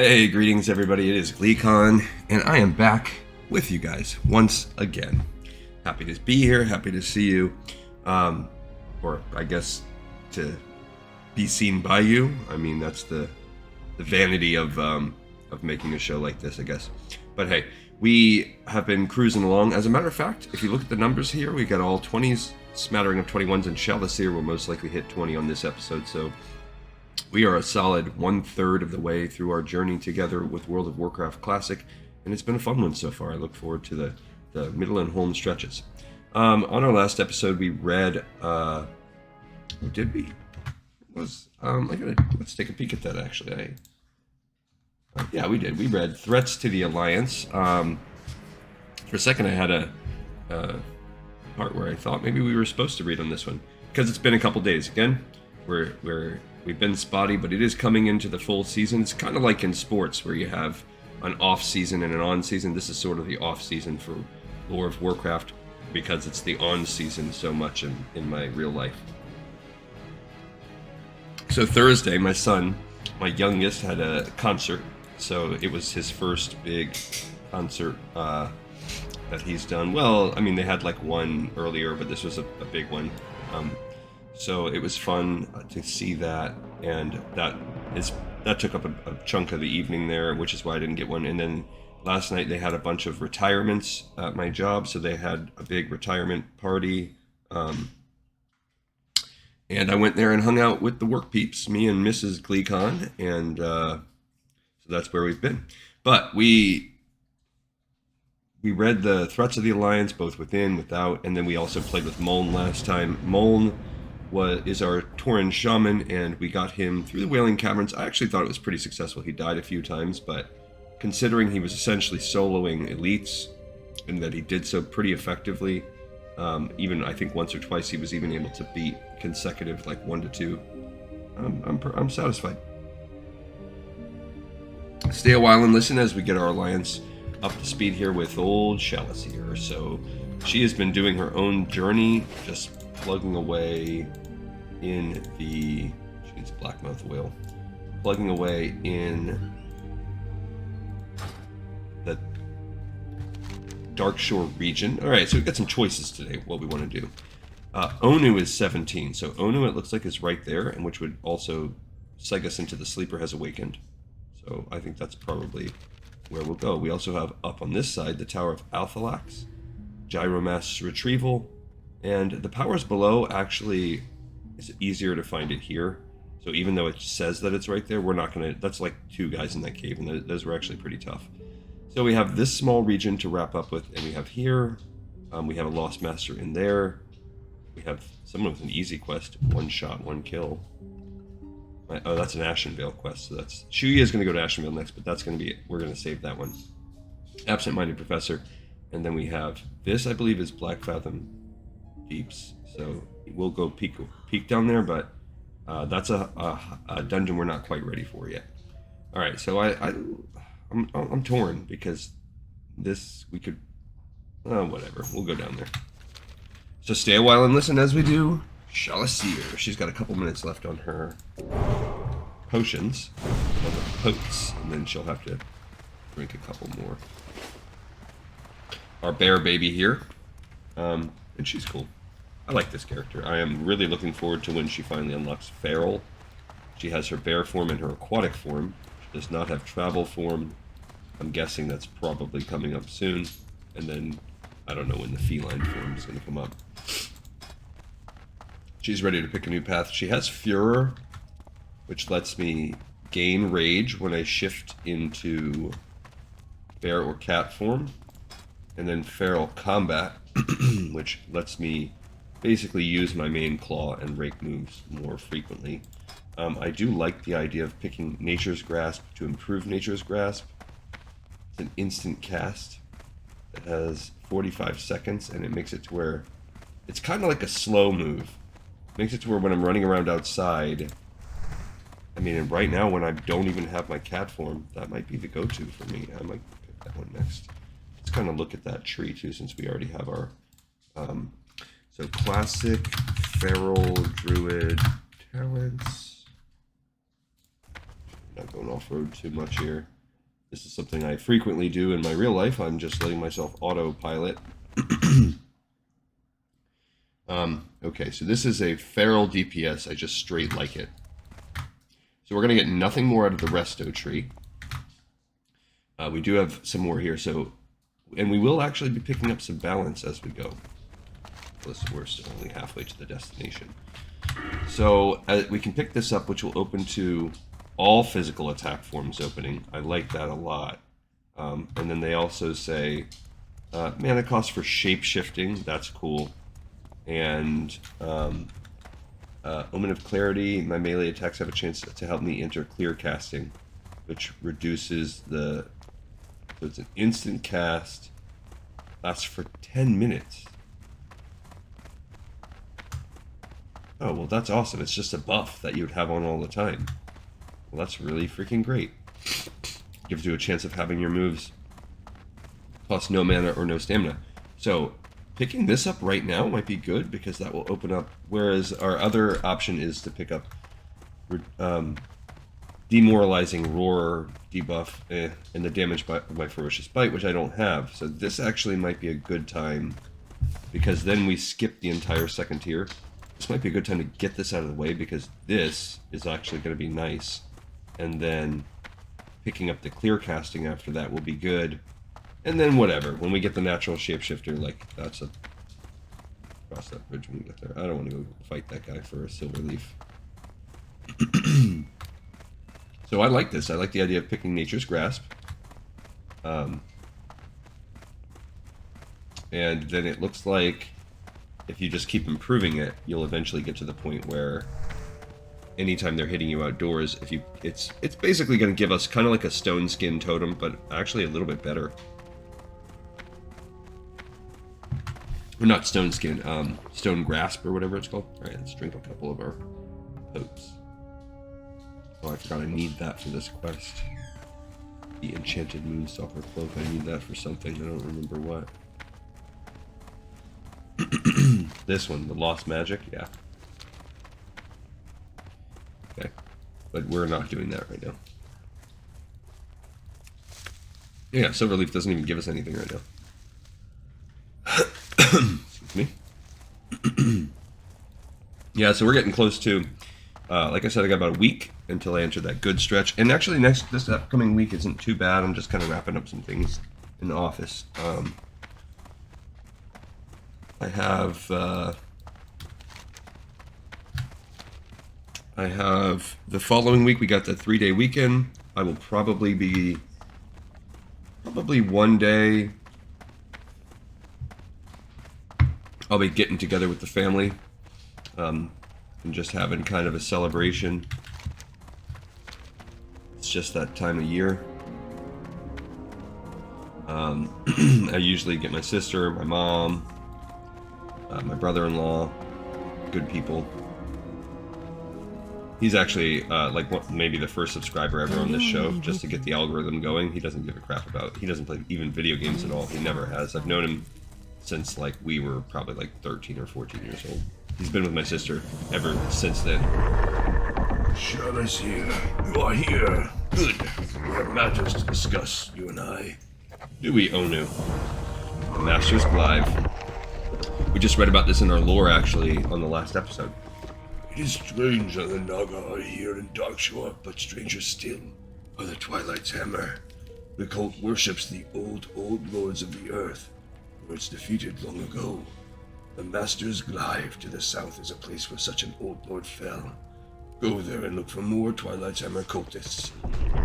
Hey, greetings everybody, it is GleeCon, and I am back with you guys once again. Happy to be here, happy to see you, or I guess to be seen by you. I mean, that's the vanity of making a show like this, I guess. But hey, we have been cruising along. As a matter of fact, if you look at the numbers here, we got all 20s, smattering of 21s, and Shalacir will most likely hit 20 on this episode, so we are a solid 1/3 of the way through our journey together with World of Warcraft Classic, and it's been a fun one so far. I look forward to the middle and home stretches. On our last episode, we read, did we? Let's take a peek at that actually. Yeah, we did. We read Threats to the Alliance. For a second, I had a part where I thought maybe we were supposed to read on this one, because it's been a couple days. Again, we've been spotty, but it is coming into the full season. It's kind of like in sports where you have an off season and an on season. This is sort of the off season for Lore of Warcraft because it's the on season so much in my real life. So Thursday, my son, my youngest, had a concert. So it was his first big concert that he's done. Well, I mean, they had like one earlier, but this was a big one. So it was fun to see that, and that took up a chunk of the evening there, which is why I didn't get one. And then last night they had a bunch of retirements at my job, so they had a big retirement party. And I went there and hung out with the work peeps, me and Mrs. GleeCon, and so that's where we've been. But we read the Threats of the Alliance, both within, without, and then we also played with Muln last time. Muln is our Tauren shaman, and we got him through the Wailing Caverns. I actually thought it was pretty successful. He died a few times, but considering he was essentially soloing elites, and that he did so pretty effectively, even I think once or twice he was even able to beat consecutive like 1 to 2. I'm satisfied. Stay a while and listen as we get our alliance up to speed here with old Shalacir. So she has been doing her own journey, just plugging away in the, she needs blackmouth whale, plugging away in the Darkshore region. All right, so we've got some choices today, what we want to do. Onu is 17, so Onu, it looks like, is right there, and which would also seg us into the Sleeper Has Awakened. So I think that's probably where we'll go. We also have up on this side the Tower of Althalax, Gyromass Retrieval, and the powers below actually is easier to find it here. So even though it says that it's right there, we're not going to, that's like 2 guys in that cave, and those were actually pretty tough. So we have this small region to wrap up with, and we have here, we have a Lost Master in there. We have someone with an easy quest, 1 shot, 1 kill. Oh, that's an Ashenvale quest, so that's, Shuya is going to go to Ashenvale next, but that's going to be it. We're going to save that one. Absent-Minded Professor, and then we have, this I believe is Black Fathom Deeps, so we'll go peek down there, but that's a dungeon we're not quite ready for yet. All right, so I'm torn because this we could, whatever, we'll go down there. So stay a while and listen as we do Shalacir. She's got a couple minutes left on her potions, on the potes, and then she'll have to drink a couple more. Our bear baby here, and she's cool. I like this character. I am really looking forward to when she finally unlocks Feral. She has her bear form and her aquatic form. She does not have travel form. I'm guessing that's probably coming up soon. And then, I don't know when the feline form is going to come up. She's ready to pick a new path. She has Furor, which lets me gain rage when I shift into bear or cat form. And then Feral Combat, which lets me basically use my main claw and rake moves more frequently. I do like the idea of picking Nature's Grasp to improve Nature's Grasp. It's an instant cast that has 45 seconds, and it makes it to where it's kind of like a slow move. It makes it to where when I'm running around outside, I mean, and right now when I don't even have my cat form, that might be the go-to for me. I might pick that one next. Let's kind of look at that tree too, since we already have our so classic, feral, druid, talents. Not going off-road too much here. This is something I frequently do in my real life. I'm just letting myself autopilot. Okay, so this is a feral DPS. I just straight like it. So we're going to get nothing more out of the resto tree. We do have some more here, so... And we will actually be picking up some balance as we go. Plus, we're still only halfway to the destination. So we can pick this up, which will open to all physical attack forms opening. I like that a lot. And then they also say mana cost for shape-shifting. That's cool. And Omen of Clarity. My melee attacks have a chance to help me enter clear casting, which reduces the... So it's an instant cast. Lasts for 10 minutes. Oh, well, that's awesome. It's just a buff that you would have on all the time. Well, that's really freaking great. Gives you a chance of having your moves plus no mana or no stamina. So picking this up right now might be good because that will open up, whereas our other option is to pick up demoralizing roar debuff and the damage by my ferocious bite, which I don't have. So this actually might be a good time because then we skip the entire second tier. This might be a good time to get this out of the way because this is actually going to be nice. And then picking up the clear casting after that will be good. And then whatever, when we get the natural shapeshifter, like that's a... Cross that bridge when we get there. I don't want to go fight that guy for a silver leaf. So I like this. I like the idea of picking Nature's Grasp. And then it looks like if you just keep improving it, you'll eventually get to the point where anytime they're hitting you outdoors, if you it's basically going to give us kind of like a stone skin totem, but actually a little bit better. Or not stone skin, stone grasp or whatever it's called. All right, let's drink a couple of our potes. Oh, I forgot I need that for this quest. The Enchanted Moonstalker Cloak, I need that for something, I don't remember what. This one, the Lost Magic, yeah. Okay, but we're not doing that right now. Yeah, Silverleaf doesn't even give us anything right now. Excuse me. Yeah, so we're getting close to... like I said, I got about a week until I enter that good stretch. And actually, this upcoming week isn't too bad. I'm just kind of wrapping up some things in the office. I have the following week. We got the 3-day weekend. I will probably one day. I'll be getting together with the family. And just having kind of a celebration. It's just that time of year. I usually get my sister, my mom, my brother-in-law, good people. He's actually maybe the first subscriber ever on this show, just to get the algorithm going. He doesn't give a crap about. He doesn't play even video games at all. He never has. I've known him since we were probably 13 or 14 years old. He's been with my sister ever since then. Shall I see you? You are here. Good. We have matters to discuss, you and I. Do we, Onu? The Master's Glaive. We just read about this in our lore, actually, on the last episode. It is strange that the Naga are here in Darkshore, but stranger still are the Twilight's Hammer. The cult worships the old lords of the earth, who was defeated long ago. The Master's Glaive to the south is a place where such an old lord fell. Go there and look for more Twilight's Hammer cultists.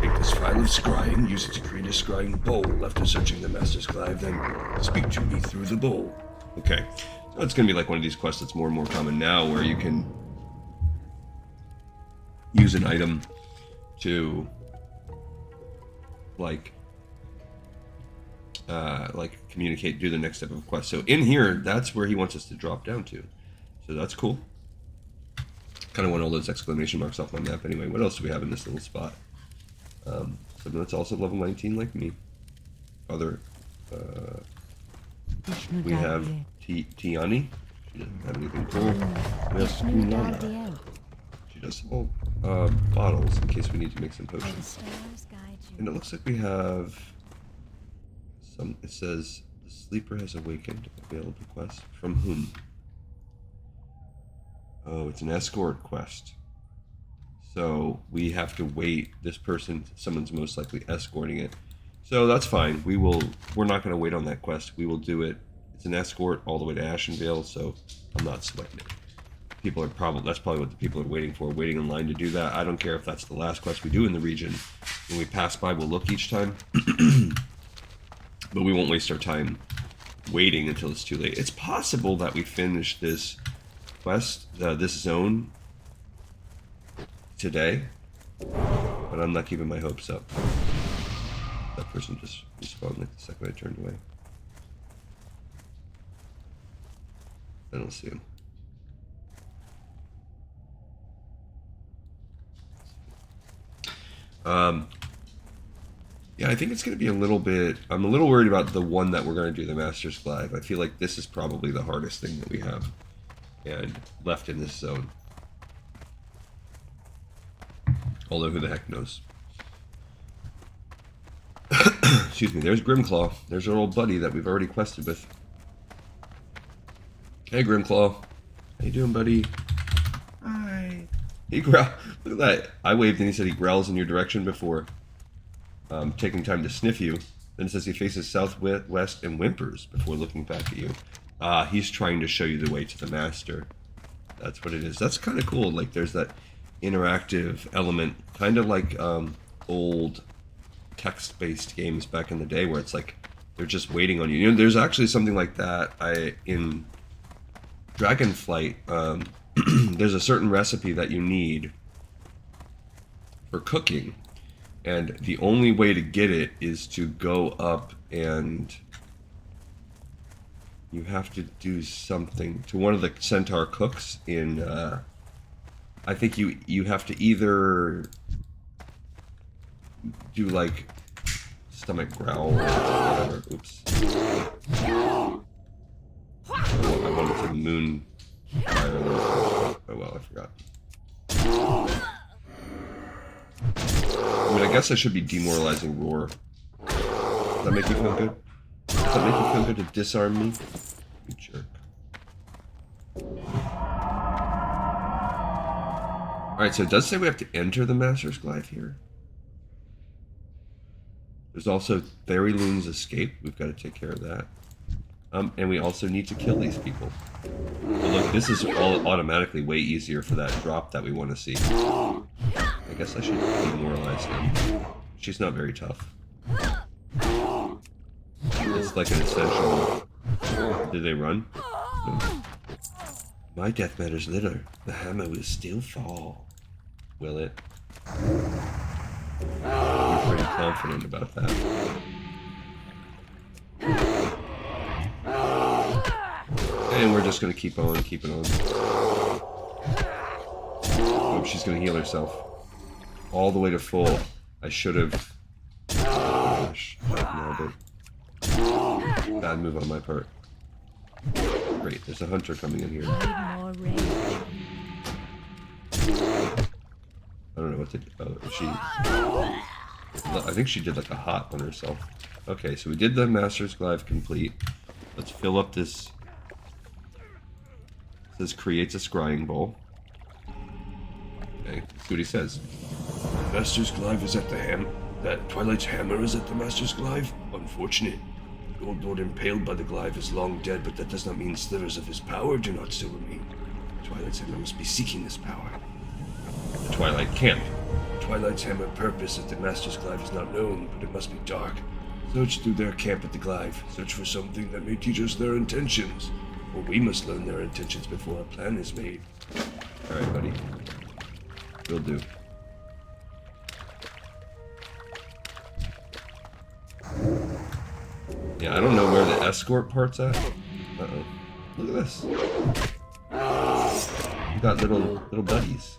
Take this file of scrying, use it to create a scrying bowl after searching the Master's Glaive, then speak to me through the bowl. Okay. So it's going to be like one of these quests that's more and more common now, where you can use an item to, communicate, do the next step of a quest. So in here, that's where he wants us to drop down to. So that's cool. Kind of want all those exclamation marks off my map anyway. What else do we have in this little spot? Someone that's also level 19 like me. We have Tiani. She doesn't have anything cool. We have Unana. She adjustable bottles in case we need to make some potions. And it looks like we have some. It says the sleeper has awakened. Available quest from whom? Oh, it's an escort quest. So we have to wait. This person, someone's most likely escorting it. So that's fine. We're not going to wait on that quest. We will do it. It's an escort all the way to Ashenvale, so I'm not sweating it. That's probably what the people are waiting for, waiting in line to do that. I don't care if that's the last quest we do in the region. When we pass by, we'll look each time. But we won't waste our time waiting until it's too late. It's possible that we finish this quest, this zone, today, but I'm not keeping my hopes up. That person just respawned like the second I turned away. I don't see him. Yeah, I think it's going to be a little bit... I'm a little worried about the one that we're going to do, the Master's Glaive. I feel like this is probably the hardest thing that we have and left in this zone. Although, who the heck knows? Excuse me, there's Grimclaw. There's our old buddy that we've already quested with. Hey, Grimclaw. How you doing, buddy? Hi. He growled. Look at that. I waved and he said he growls in your direction before taking time to sniff you. Then it says he faces southwest and whimpers before looking back at you. He's trying to show you the way to the master. That's what it is. That's kind of cool. Like, there's that interactive element, kind of like old text-based games back in the day where it's like they're just waiting on you. You know, there's actually something like that in Dragonflight. There's a certain recipe that you need for cooking, and the only way to get it is to go up and you have to do something to one of the centaur cooks in I think you have to either do like stomach growl or whatever. Oops. I wanted to moon fire. Oh well, I forgot. I mean, I guess I should be demoralizing Roar. Does that make you feel good? Does that make you feel good to disarm me? You jerk. Alright, so it does say we have to enter the Master's Glaive here. There's also Fairy Loon's escape. We've got to take care of that. And we also need to kill these people. But look, this is all automatically way easier for that drop that we want to see. I guess I should demoralize them. She's not very tough. It's like an essential... Did they run? No. My death matters little. The hammer will still fall. Will it? I'm pretty confident about that. And we're just gonna keep on keeping on. Oh, she's gonna heal herself. All the way to full. I should have... Oh, gosh, nailed it. Bad move on my part. Great, there's a hunter coming in here. I don't know what to do. Oh, she... I think she did like a hot on herself. Okay, so we did the Master's Glaive complete. Let's fill up this... It says creates a scrying bowl. Okay, let's see what he says. Master's Glaive is at the that Twilight's hammer is at the Master's Glaive? Unfortunate. The old lord impaled by the glaive is long dead, but that does not mean slivers of his power do not still remain. Twilight's hammer must be seeking this power. The Twilight camp. Twilight's hammer purpose at the Master's Glaive is not known, but it must be dark. Search through their camp at the glaive. Search for something that may teach us their intentions. Or we must learn their intentions before a plan is made. Alright, buddy. Will do. Yeah, I don't know where the escort part's at. Uh-oh. Look at this. We got little buddies.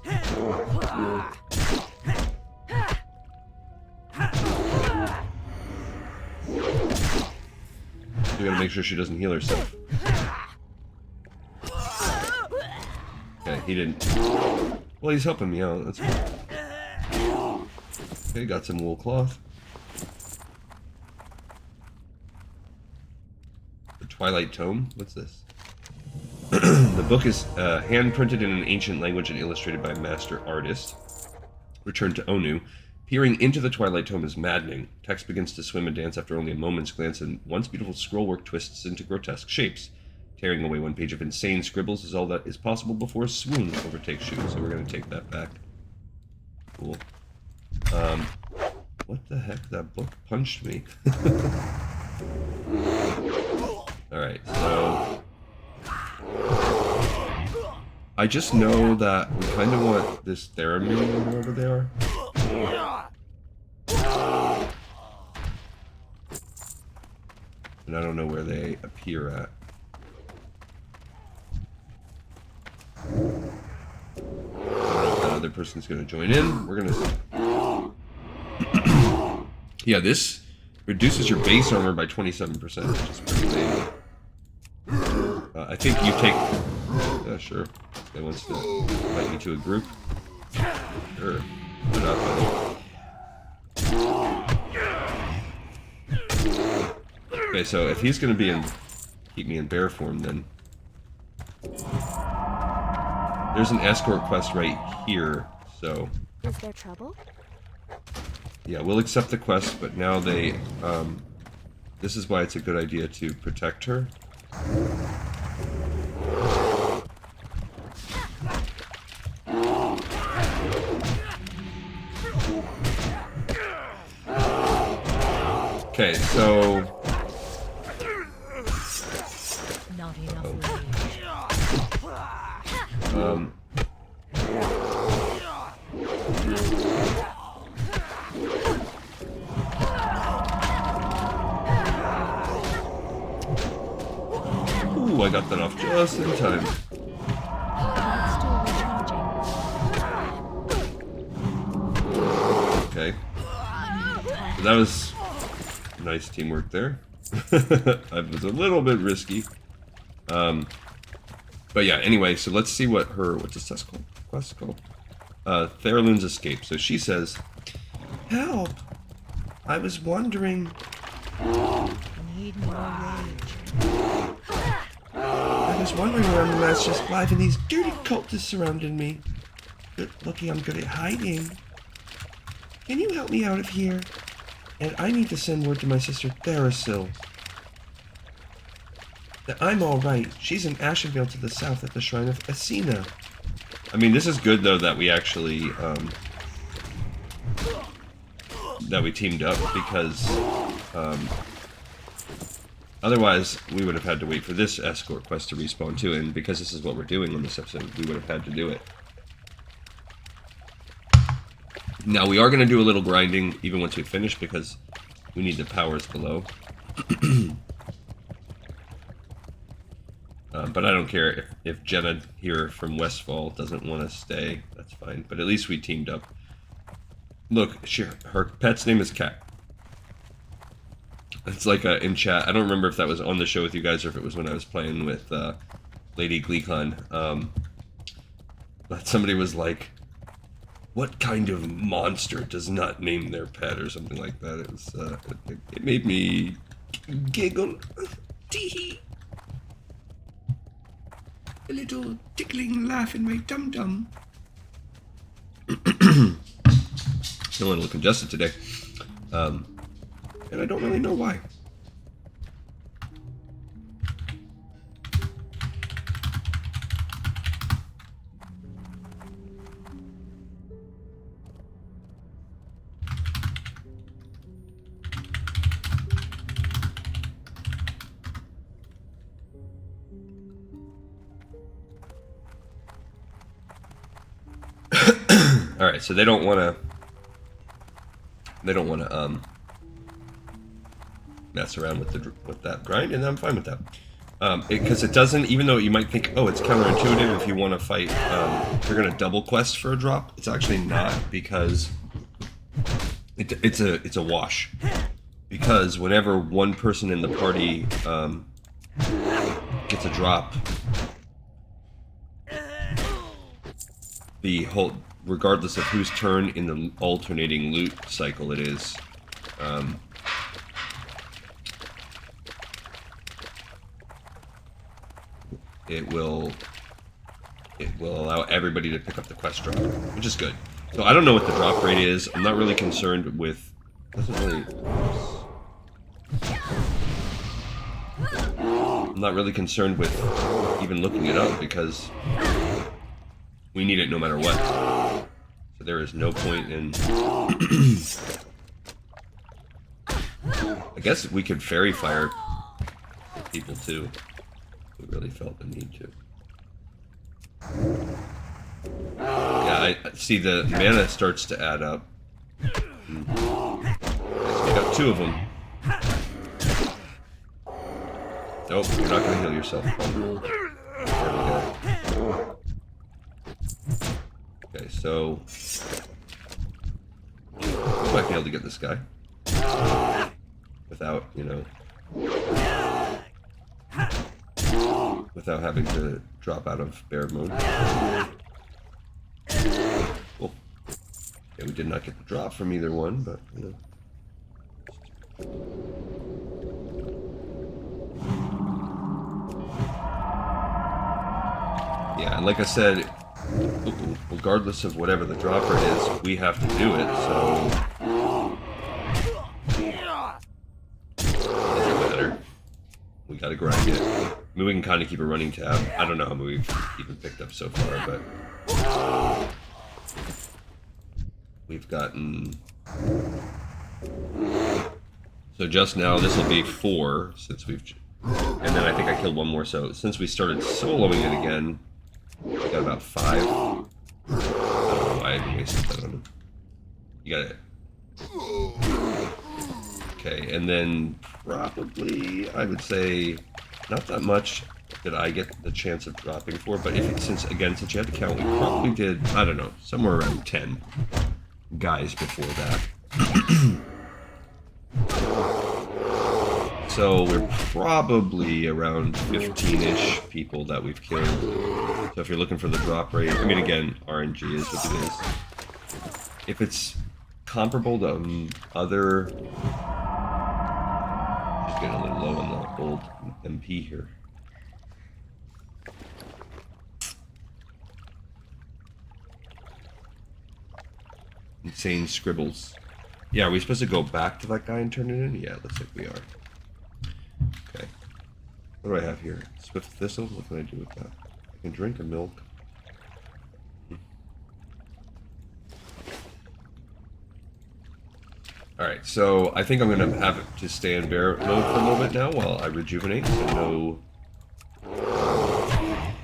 We gotta make sure she doesn't heal herself. Okay. he didn't. Well, he's helping me out. That's good. Okay, got some wool cloth. The Twilight Tome. What's this? The book is hand-printed in an ancient language and illustrated by a master artist. Return to Onu. Peering into the Twilight Tome is maddening. Text begins to swim and dance after only a moment's glance, and once beautiful scrollwork twists into grotesque shapes. Tearing away one page of insane scribbles is all that is possible before a swoon overtakes you. So we're going to take that back. Cool. What the heck? That book punched me. Alright, so... I just know that we kind of want this Theramine, wherever they are. And I don't know where they appear at. I don't know if that other person's going to join in. We're going to... Yeah, this reduces your base armor by 27%, which is pretty lame. I think you take... Yeah, sure. They wants to invite me to a group. Sure. Why not, buddy? Okay, so if he's going to keep me in bear form, then... There's an escort quest right here, so... Is there trouble? Yeah, we'll accept the quest, but now they... this is why it's a good idea to protect her. Okay, so... Not enough Ooh, I got that off just in time. Okay. So that was nice teamwork there. That was a little bit risky. But yeah, anyway, so let's see what what's this quest called? Theralune's Escape. So she says, "Help! I was wondering... Need more rage. I was wondering around the last just live and these dirty cultists surrounded me. But lucky I'm good at hiding. Can you help me out of here? And I need to send word to my sister Therasil that I'm alright. She's in Ashenvale to the south at the shrine of Asina." I mean, this is good though that we actually that we teamed up, because otherwise we would have had to wait for this escort quest to respawn too, and because this is what we're doing on this episode, we would have had to do it. Now we are going to do a little grinding even once we finish, because we need the powers below. But I don't care if Jenna here from Westfall doesn't want to stay. That's fine. But at least we teamed up. Look, her pet's name is Cat. It's like in chat. I don't remember if that was on the show with you guys or if it was when I was playing with Lady GleeCon. But somebody was like, "What kind of monster does not name their pet?" or something like that. It was it made me giggle. Tee-hee. A little tickling laugh in my dum-dum. Feeling a little congested today. And I don't really know why. All right, so they don't want to mess around with that grind, and I'm fine with that. Because it doesn't, even though you might think, oh, it's counterintuitive if you want to fight, you're going to double quest for a drop. It's actually not, because it's a wash. Because whenever one person in the party gets a drop, the whole, regardless of whose turn in the alternating loot cycle it is, it will allow everybody to pick up the quest drop, which is good. So I don't know what the drop rate is. I'm not really concerned with. I'm not really concerned with even looking it up because we need it no matter what. So there is no point in. I guess we could fairy fire people too. If we really felt the need to. Yeah, I see the mana starts to add up. So we got 2 of them. Nope, you're not gonna heal yourself. There we go. Okay, so we might be able to get this guy without, you know, without having to drop out of bear mode. Cool. Okay, we did not get the drop from either one, but you know. Yeah, and like I said, regardless of whatever the drop rate is, we have to do it, so it doesn't matter. We gotta grind it. I mean, we can kind of keep a running tab. I don't know how many we've even picked up so far, but we've gotten. So just now, this will be 4 since we've, and then I think I killed 1 more. So since we started soloing it again, we got about 5. I don't know why I even wasted that on him. You got it. Okay, and then probably I would say not that much that I get the chance of dropping for, but if since you have to count, we probably did, I don't know, somewhere around 10 guys before that. So we're probably around 15-ish people that we've killed. So if you're looking for the drop rate, I mean, again, RNG is what it is. If it's comparable to other... Just getting a little low on the old MP here. Insane scribbles. Yeah, are we supposed to go back to that guy and turn it in? Yeah, looks like we are. Okay. What do I have here? Swift Thistle? What can I do with that? I can drink a milk. Alright, so I think I'm going to have to stay in bear mode for a little bit now while I rejuvenate. So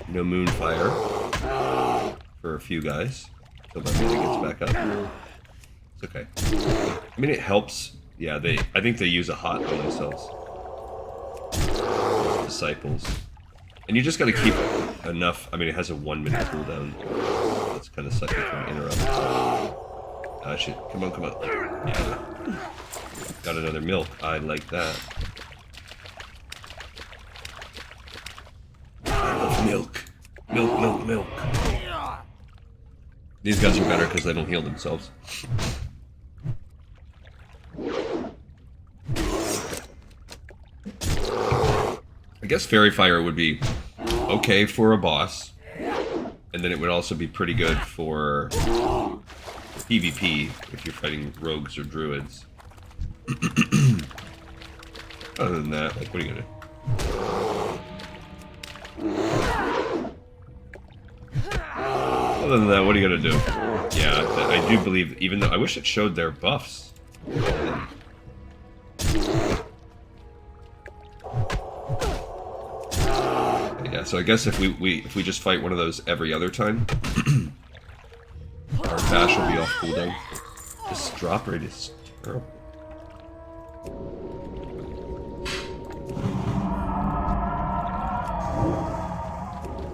no moonfire for a few guys until my mana gets back up. It's okay. I mean, it helps. Yeah, I think they use a hot on themselves. Those disciples. And you just gotta keep enough. I mean, it has a 1-minute cooldown. That's kind of sucky from interrupt. Ah, shit. Come on, come on. Yeah. Got another milk. I like that. I love milk. Milk, milk, milk. These guys are better because they don't heal themselves. I guess Fairy Fire would be okay for a boss, and then it would also be pretty good for PvP if you're fighting rogues or druids. Other than that, like, what are you gonna do? Other than that, what are you gonna do? Yeah, I do believe, even though I wish it showed their buffs. Yeah, so I guess if we just fight one of those every other time, our dash will be off cooldown. This drop rate is terrible.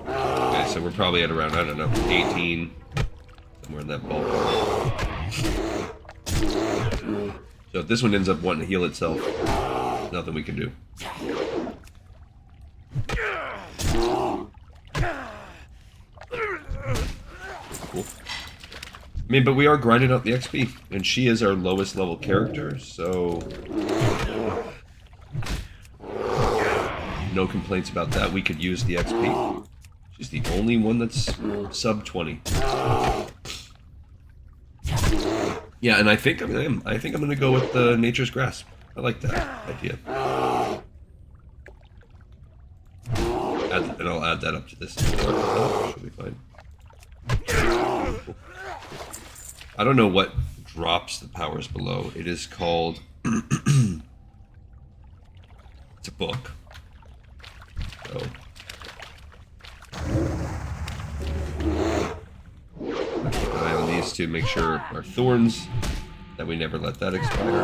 Okay, so we're probably at around, I don't know, 18, somewhere in that ballpark. So if this one ends up wanting to heal itself, nothing we can do. Cool. I mean, but we are grinding out the XP, and she is our lowest level character, so no complaints about that. We could use the XP. She's the only one that's sub 20. Yeah, and I think I'm gonna go with the Nature's Grasp. I like that idea. And I'll add that up to this. Should be fine. I don't know what drops the powers below. It is called... it's a book. So... I'll keep an eye on these to make sure our thorns, that we never let that expire.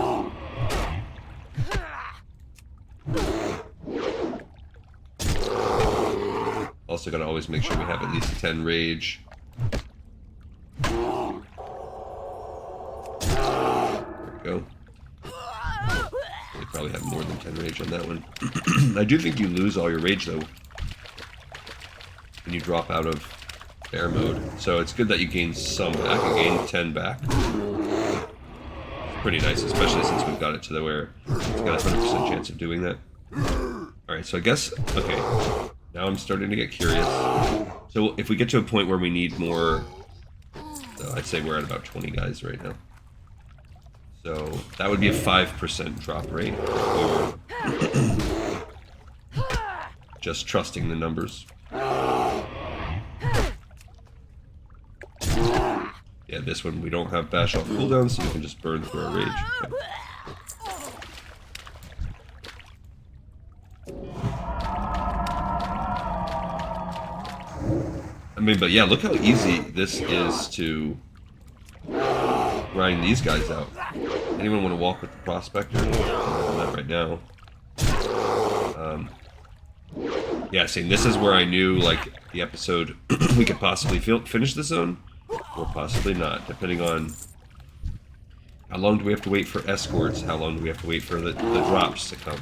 Also gotta always make sure we have at least 10 rage. There we go. We probably have more than 10 rage on that one. I do think you lose all your rage though when you drop out of bear mode. So it's good that you gain some back. You gain 10 back. It's pretty nice, especially since we've got it to the where it's got a 100% chance of doing that. Alright, so I guess, okay. Now I'm starting to get curious. So if we get to a point where we need more, I'd say we're at about 20 guys right now. So that would be a 5% drop rate. Or just trusting the numbers. Yeah, this one we don't have bash off cooldown, so we can just burn through our rage. Okay. I mean, but yeah, look how easy this is to grind these guys out. Anyone want to walk with the Prospector? Not right now. Yeah, seeing this is where I knew, like, the episode we could possibly finish the zone, or possibly not, depending on how long do we have to wait for escorts, how long do we have to wait for the drops to come.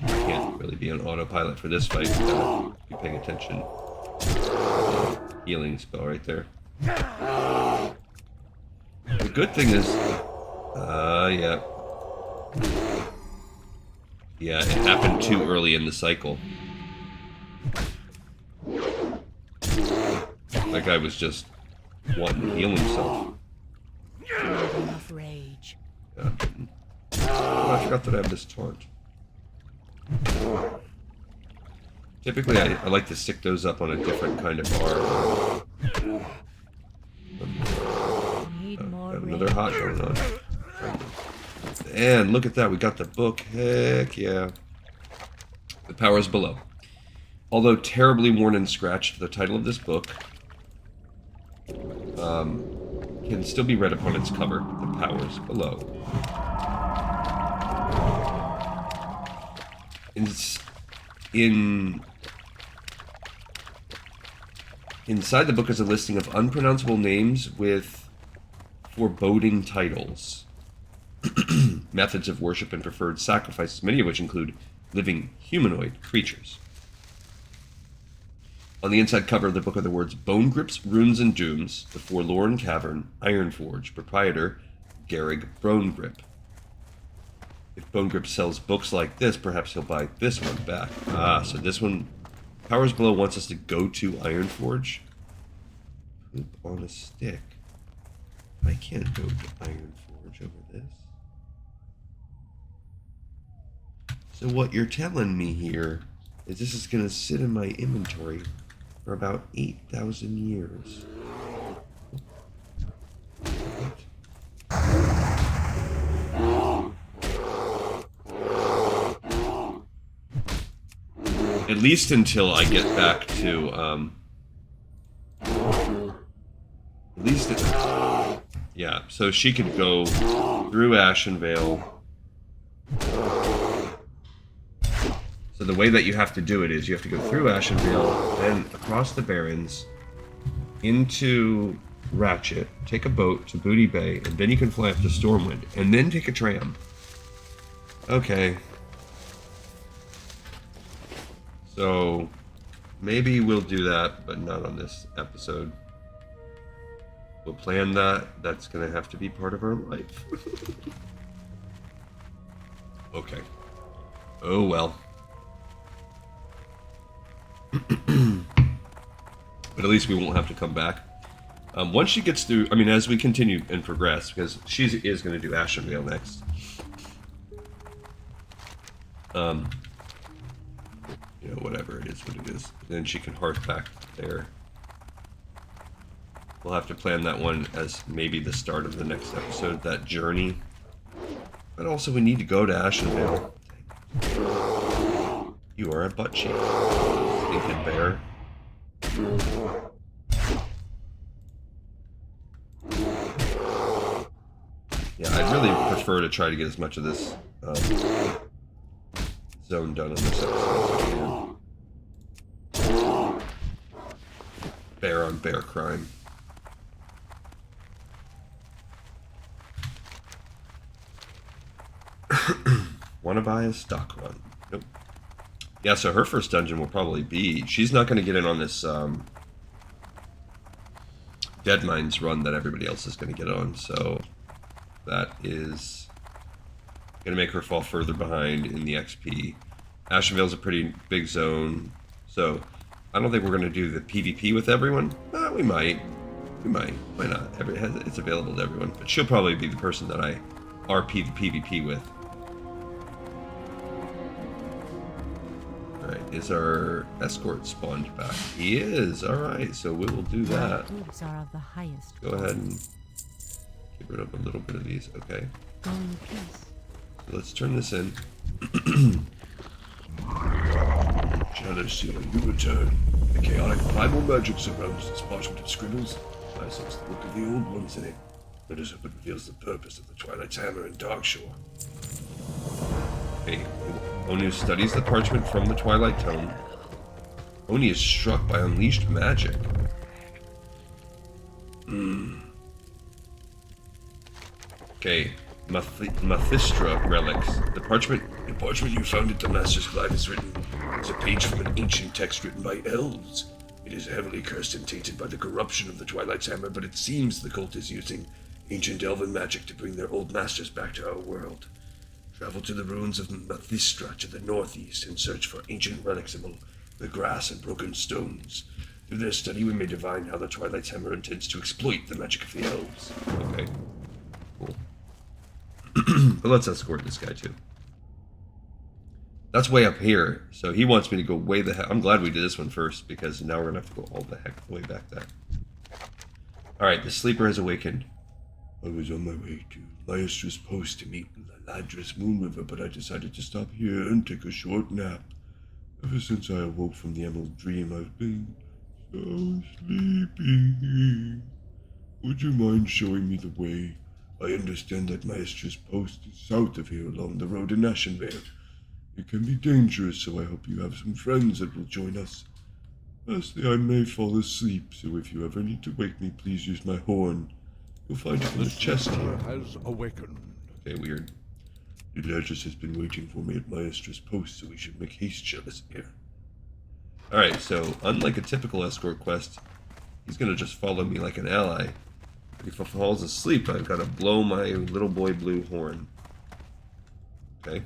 Can't really be on autopilot for this fight. Gotta be paying attention. Healing spell right there. The good thing is, yeah. Yeah, it happened too early in the cycle. That guy was just wanting to heal himself. Enough rage. Yeah. Oh, I forgot that I have this taunt. Typically, I like to stick those up on a different kind of bar. Got another hot going on. And look at that, we got the book. Heck yeah. The Powers Below. Although terribly worn and scratched, the title of this book can still be read upon its cover. The Powers Below. Inside the book is a listing of unpronounceable names with foreboding titles. Methods of worship and preferred sacrifices, many of which include living humanoid creatures. On the inside cover of the book are the words Bone Grips, Runes, and Dooms, The Forlorn Cavern, Ironforge, Proprietor, Garrig Bone Grip. If Bone Grip sells books like this, perhaps he'll buy this one back. Ah, so this one, Powers Below wants us to go to Ironforge. Poop on a stick. I can't go to Ironforge over this. So what you're telling me here is this is going to sit in my inventory for about 8,000 years. At least until I get back to, at least, yeah, so she could go through Ashenvale. So the way that you have to do it is you have to go through Ashenvale, then across the Barrens, into Ratchet, take a boat to Booty Bay, and then you can fly up to Stormwind, and then take a tram. Okay. So, maybe we'll do that, but not on this episode. We'll plan that. That's going to have to be part of our life. Okay. Oh, well. But at least we won't have to come back. Once she gets through, I mean, as we continue and progress, because she is going to do Ashenvale next. You know, whatever it is, what it is. Then she can hearth back there. We'll have to plan that one as maybe the start of the next episode, that journey. But also we need to go to Ashenvale. You are a butt cheek. Stinking bear. Yeah, I'd really prefer to try to get as much of this zone done on this episode as I can. Bear on bear crime. Want to buy a stock run? Nope. Yeah, so her first dungeon will probably be... She's not going to get in on this Dead Mines run that everybody else is going to get on, so that is going to make her fall further behind in the XP. Ashenvale's a pretty big zone, so I don't think we're going to do the PvP with everyone. We might. We might. Why not? It's available to everyone, but she'll probably be the person that I RP the PvP with. Alright, is our escort spawned back? He is! Alright, so we will do that. Hooves are of the highest. Go ahead and get rid of a little bit of these. Okay. Go in peace. So let's turn this in. Jealousy, you return. The chaotic primal magic surrounds this parchment of scribbles. I sense the look of the old ones in it. Let us hope it reveals the purpose of the Twilight's Hammer and Darkshore. Okay. Onu studies the parchment from the Twilight Tome. Oni is struck by unleashed magic. Okay. Mathistra relics. The parchment you found at the Master's Glide is written. It's a page from an ancient text written by elves. It is heavily cursed and tainted by the corruption of the Twilight's Hammer, but it seems the cult is using ancient elven magic to bring their old masters back to our world. Travel to the ruins of Mathistra to the northeast and search for ancient relics among the grass and broken stones. Through their study, we may divine how the Twilight's Hammer intends to exploit the magic of the elves. Okay. Cool. But let's escort this guy too. That's way up here, so he wants me to go way the heck. I'm glad we did this one first, because now we're gonna have to go all the heck the way back there. Alright, the sleeper has awakened. I was on my way to Maestra's post to meet Ladra's Moon River, but I decided to stop here and take a short nap. Ever since I awoke from the Emerald Dream, I've been so sleepy. Would you mind showing me the way? I understand that Maestra's post is south of here along the road in Ashenvale. It can be dangerous, so I hope you have some friends that will join us. Lastly, I may fall asleep, so if you ever need to wake me, please use my horn. You'll find it in the chest here. Has awakened. Okay, weird. The Ladris has been waiting for me at Maestra's post, so we should make haste jealous here. Alright, so unlike a typical escort quest, he's gonna just follow me like an ally. If he falls asleep, I've gotta blow my little boy blue horn. Okay.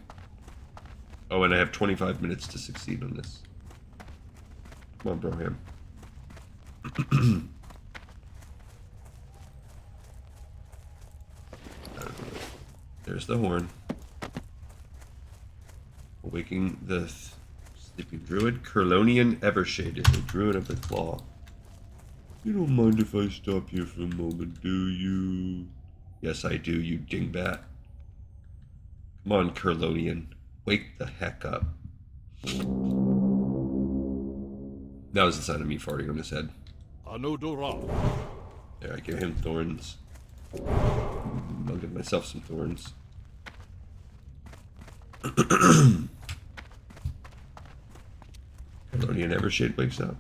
Oh, and I have 25 minutes to succeed on this. Come on, Broham. There's the horn. Awaking the sleeping druid. Curlonian Evershade is a druid of the claw. You don't mind if I stop here for a moment, do you? Yes, I do, you dingbat. Come on, Curlonian. Wake the heck up. That was the sound of me farting on his head. Anodora. There, I give him thorns. I'll give myself some thorns. Curlonian Evershade wakes up.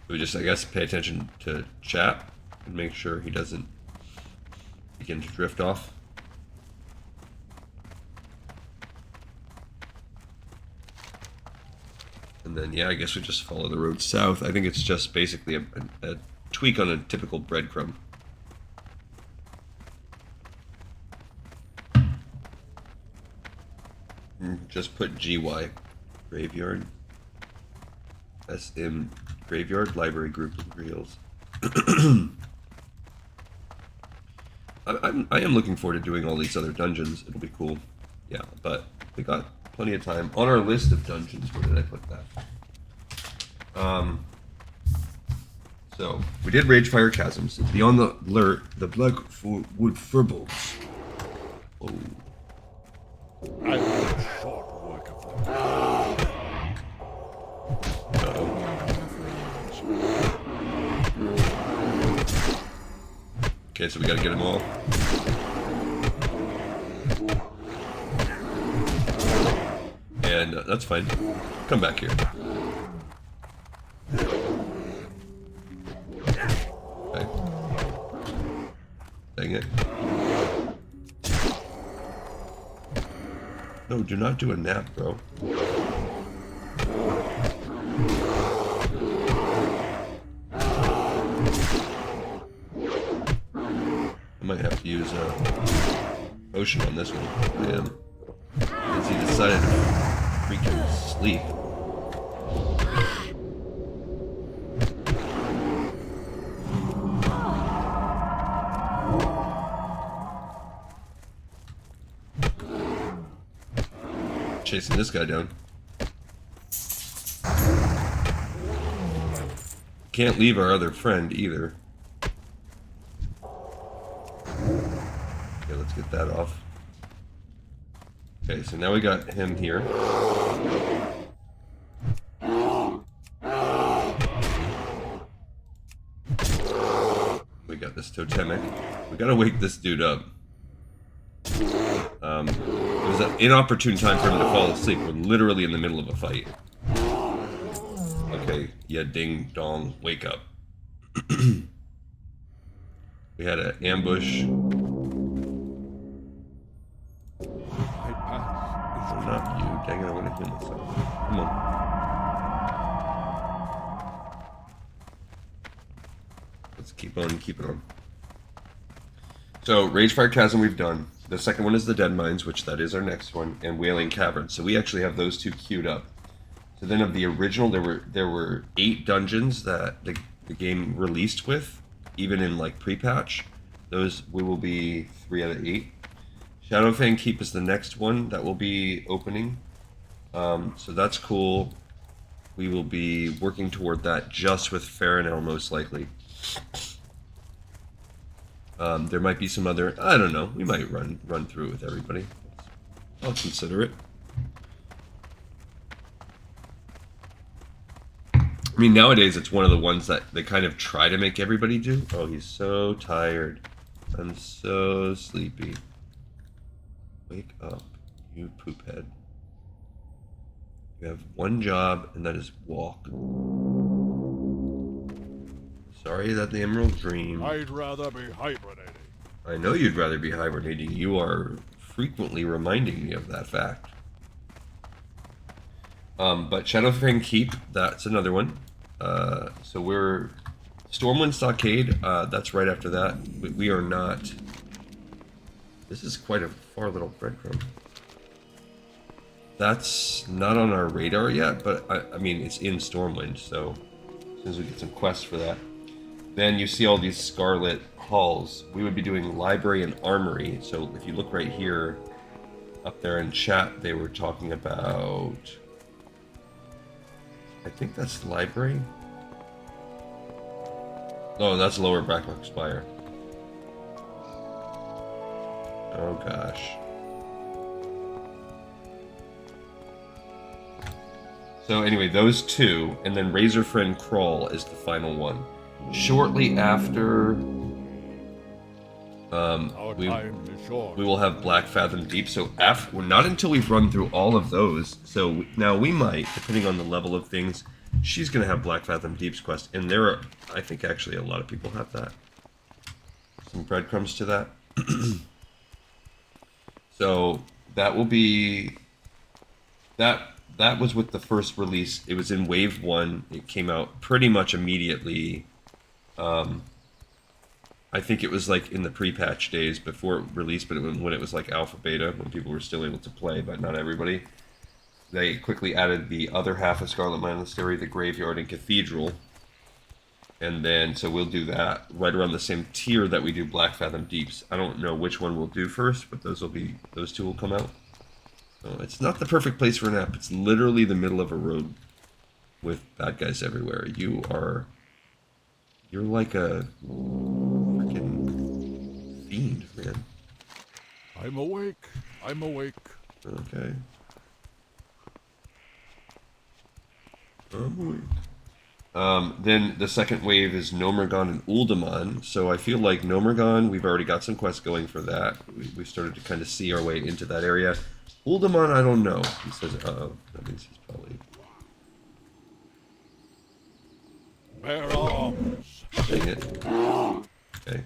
We just, I guess, pay attention to chat and make sure he doesn't begin to drift off. then, yeah, I guess we just follow the road south. I think it's just basically a tweak on a typical breadcrumb. Just put GY, graveyard. SM, graveyard, library, group of reels. I am looking forward to doing all these other dungeons. It'll be cool. Yeah, but we got plenty of time. On our list of dungeons, where did I put that? So, we did Ragefire Chasms. It's beyond the alert, the Blackwood Furbolgs. Oh. I have short work of them. Okay, so we gotta get them all. And that's fine. Come back here. Okay. Dang it. No, do not do a nap, bro. I might have to use a potion on this one. Man. Because he decided to freaking sleep. Chasing this guy down. Can't leave our other friend either. Okay, let's get that off. Okay, so now we got him here. We got this totemic. We gotta wake this dude up. It was an inopportune time for him to fall asleep. We're literally in the middle of a fight. Okay, yeah, ding dong, wake up. We had an ambush. My path Oh, is not you. Dang it, I want to heal myself. Come on. Let's keep on keeping on. So, Ragefire Chasm we've done. The second one is the Dead Mines, which that is our next one, and Wailing Cavern. So we actually have those two queued up. So then of the original, there were 8 dungeons that the game released with, even in like pre-patch. Those we will be 3 out of 8. Shadowfang Keep is the next one that will be opening. So that's cool. We will be working toward that just with Farinel most likely. There might be some other, I don't know, we might run through it with everybody. I'll consider it. I mean, nowadays it's one of the ones that they kind of try to make everybody do. Oh, he's so tired. I'm so sleepy. Wake up, you poop head. You have one job, and that is walk. Sorry that the Emerald Dream. I'd rather be hibernating. I know you'd rather be hibernating. You are frequently reminding me of that fact. But Shadowfang Keep, that's another one. So we're Stormwind Stockade. That's right after that. We are not. This is quite a far little breadcrumb. That's not on our radar yet, but I mean it's in Stormwind. So as soon as we get some quests for that. Then you see all these Scarlet halls. We would be doing Library and Armory. So if you look right here, up there in chat, they were talking about... I think that's Library. Oh, that's Lower Bracklock Spire. Oh gosh. So anyway, those two, and then Razor Friend Crawl is the final one. Shortly after, we will have Black Fathom Deep. So after, not until we've run through all of those. So now we might, depending on the level of things, she's going to have Black Fathom Deep's quest, and there are, I think actually a lot of people have that. Some breadcrumbs to that. So that will be that. that was with the first release. It was in Wave 1. It came out pretty much immediately. I think it was like in the pre-patch days before it released, but when it was like alpha beta, when people were still able to play, but not everybody. They quickly added the other half of Scarlet Monastery, the Graveyard and Cathedral. And then, so we'll do that right around the same tier that we do Black Fathom Deeps. I don't know which one we'll do first, but those two will come out. So it's not the perfect place for an app. It's literally the middle of a road with bad guys everywhere. You're like a freaking fiend, man. I'm awake. I'm awake. Okay. Then the second wave is Nomergon and Uldaman. So I feel like Nomergon, we've already got some quests going for that. We started to kind of see our way into that area. Uldaman, I don't know. He says, uh-oh. That means he's probably... Bear arms. Dang it. Okay.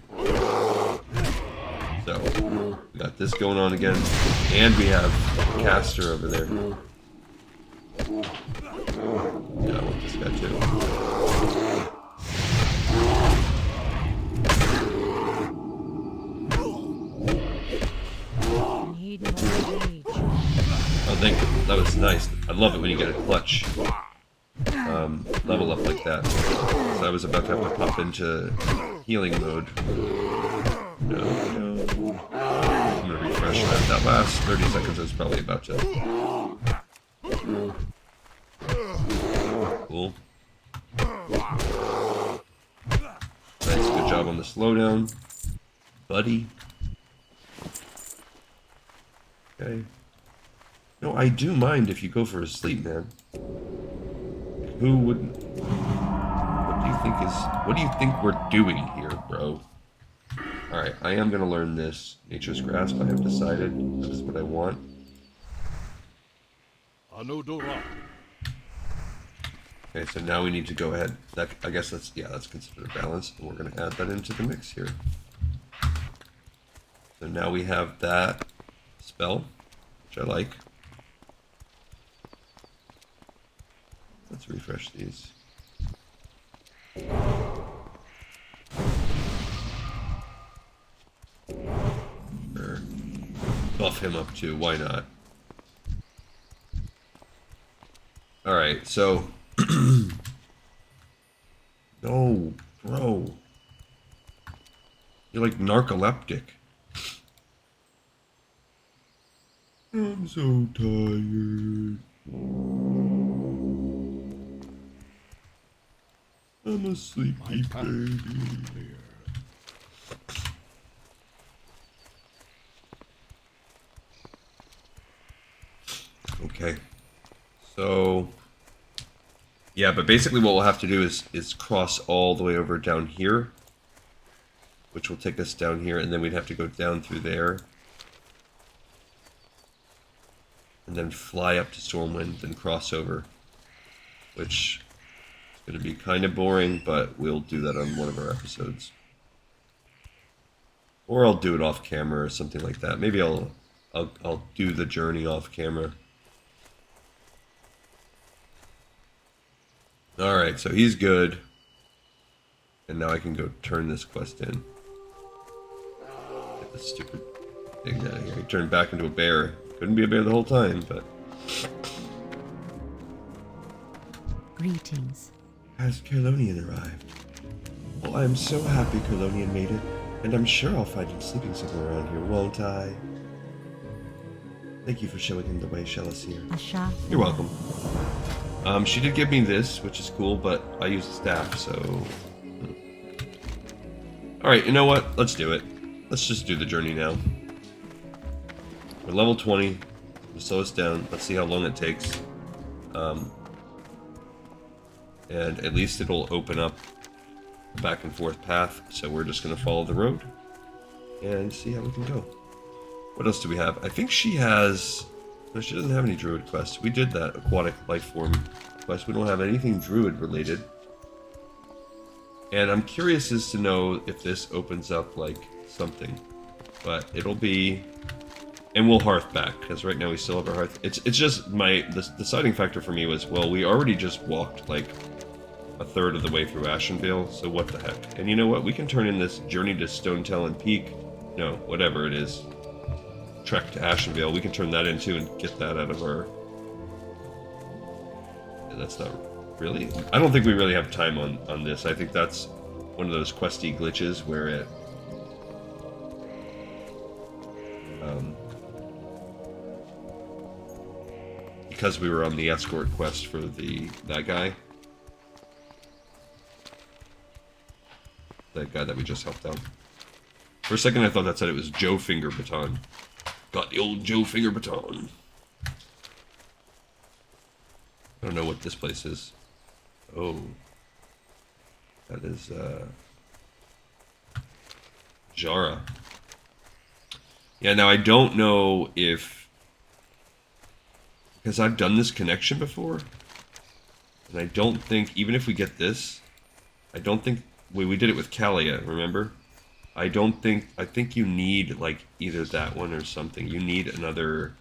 So, we got this going on again. And we have Caster over there. Yeah, I want this guy too. Need more rage. Oh, thank you. That was nice. I love it when you get a clutch level up like that. So I was about to have to pop into healing mode. No. I'm gonna refresh that. That last 30 seconds I was probably about to. Cool. Nice, good job on the slowdown, buddy. Okay. No, I do mind if you go for a sleep, man. Who wouldn't? What do you think we're doing here, bro? Alright, I am gonna learn this. Nature's Grasp, I have decided. That is what I want. Anodora. Okay, so now we need to go ahead. I guess that's considered a balance, and we're gonna add that into the mix here. So now we have that spell, which I like. Let's refresh these. Sure. Buff him up too, why not? Alright, so... No, bro. You're like narcoleptic. I'm so tired. I'm a sleepy baby. Okay. So, yeah, but basically what we'll have to do is cross all the way over down here, which will take us down here, and then we'd have to go down through there, and then fly up to Stormwind, then cross over, which is going to be kind of boring, but we'll do that on one of our episodes. Or I'll do it off camera or something like that. Maybe I'll do the journey off camera. Alright, so he's good. And now I can go turn this quest in. Get this stupid thing out of here. He turned back into a bear. Couldn't be a bear the whole time, but... Greetings. Has Kerlonian arrived? Well, I'm so happy Kerlonian made it, and I'm sure I'll find him sleeping somewhere around here, won't I? Thank you for showing him the way, Shellasir. Ashenvale. You're welcome. She did give me this, which is cool, but I use the staff, so... Alright, you know what? Let's do it. Let's just do the journey now. We're level 20. Slow us down. Let's see how long it takes. And at least it'll open up a back and forth path, so we're just going to follow the road and see how we can go. What else do we have? I think she has... No, she doesn't have any druid quests. We did that aquatic life form quest. We don't have anything druid related. And I'm curious as to know if this opens up like something. But it'll be And we'll hearth back, because right now we still have our hearth. It's just the deciding factor for me was, well, we already just walked like a third of the way through Ashenvale, so what the heck. And you know what? We can turn in this Journey to Stonetalon Peak, no, whatever it is, trek to Ashenvale, we can turn that into and get that out of our... Yeah, that's not really... I don't think we really have time on this. I think that's one of those questy glitches where it... because we were on the escort quest for that guy that we just helped out. For a second I thought that said it was Joe Finger Baton. Got the old Joe Finger Baton. I don't know what this place is. Oh. That is, Jara. Yeah, now I don't know if... Because I've done this connection before. And I don't think, even if we get this, I don't think... We did it with Kalia, remember? I think you need, like, either that one or something. You need another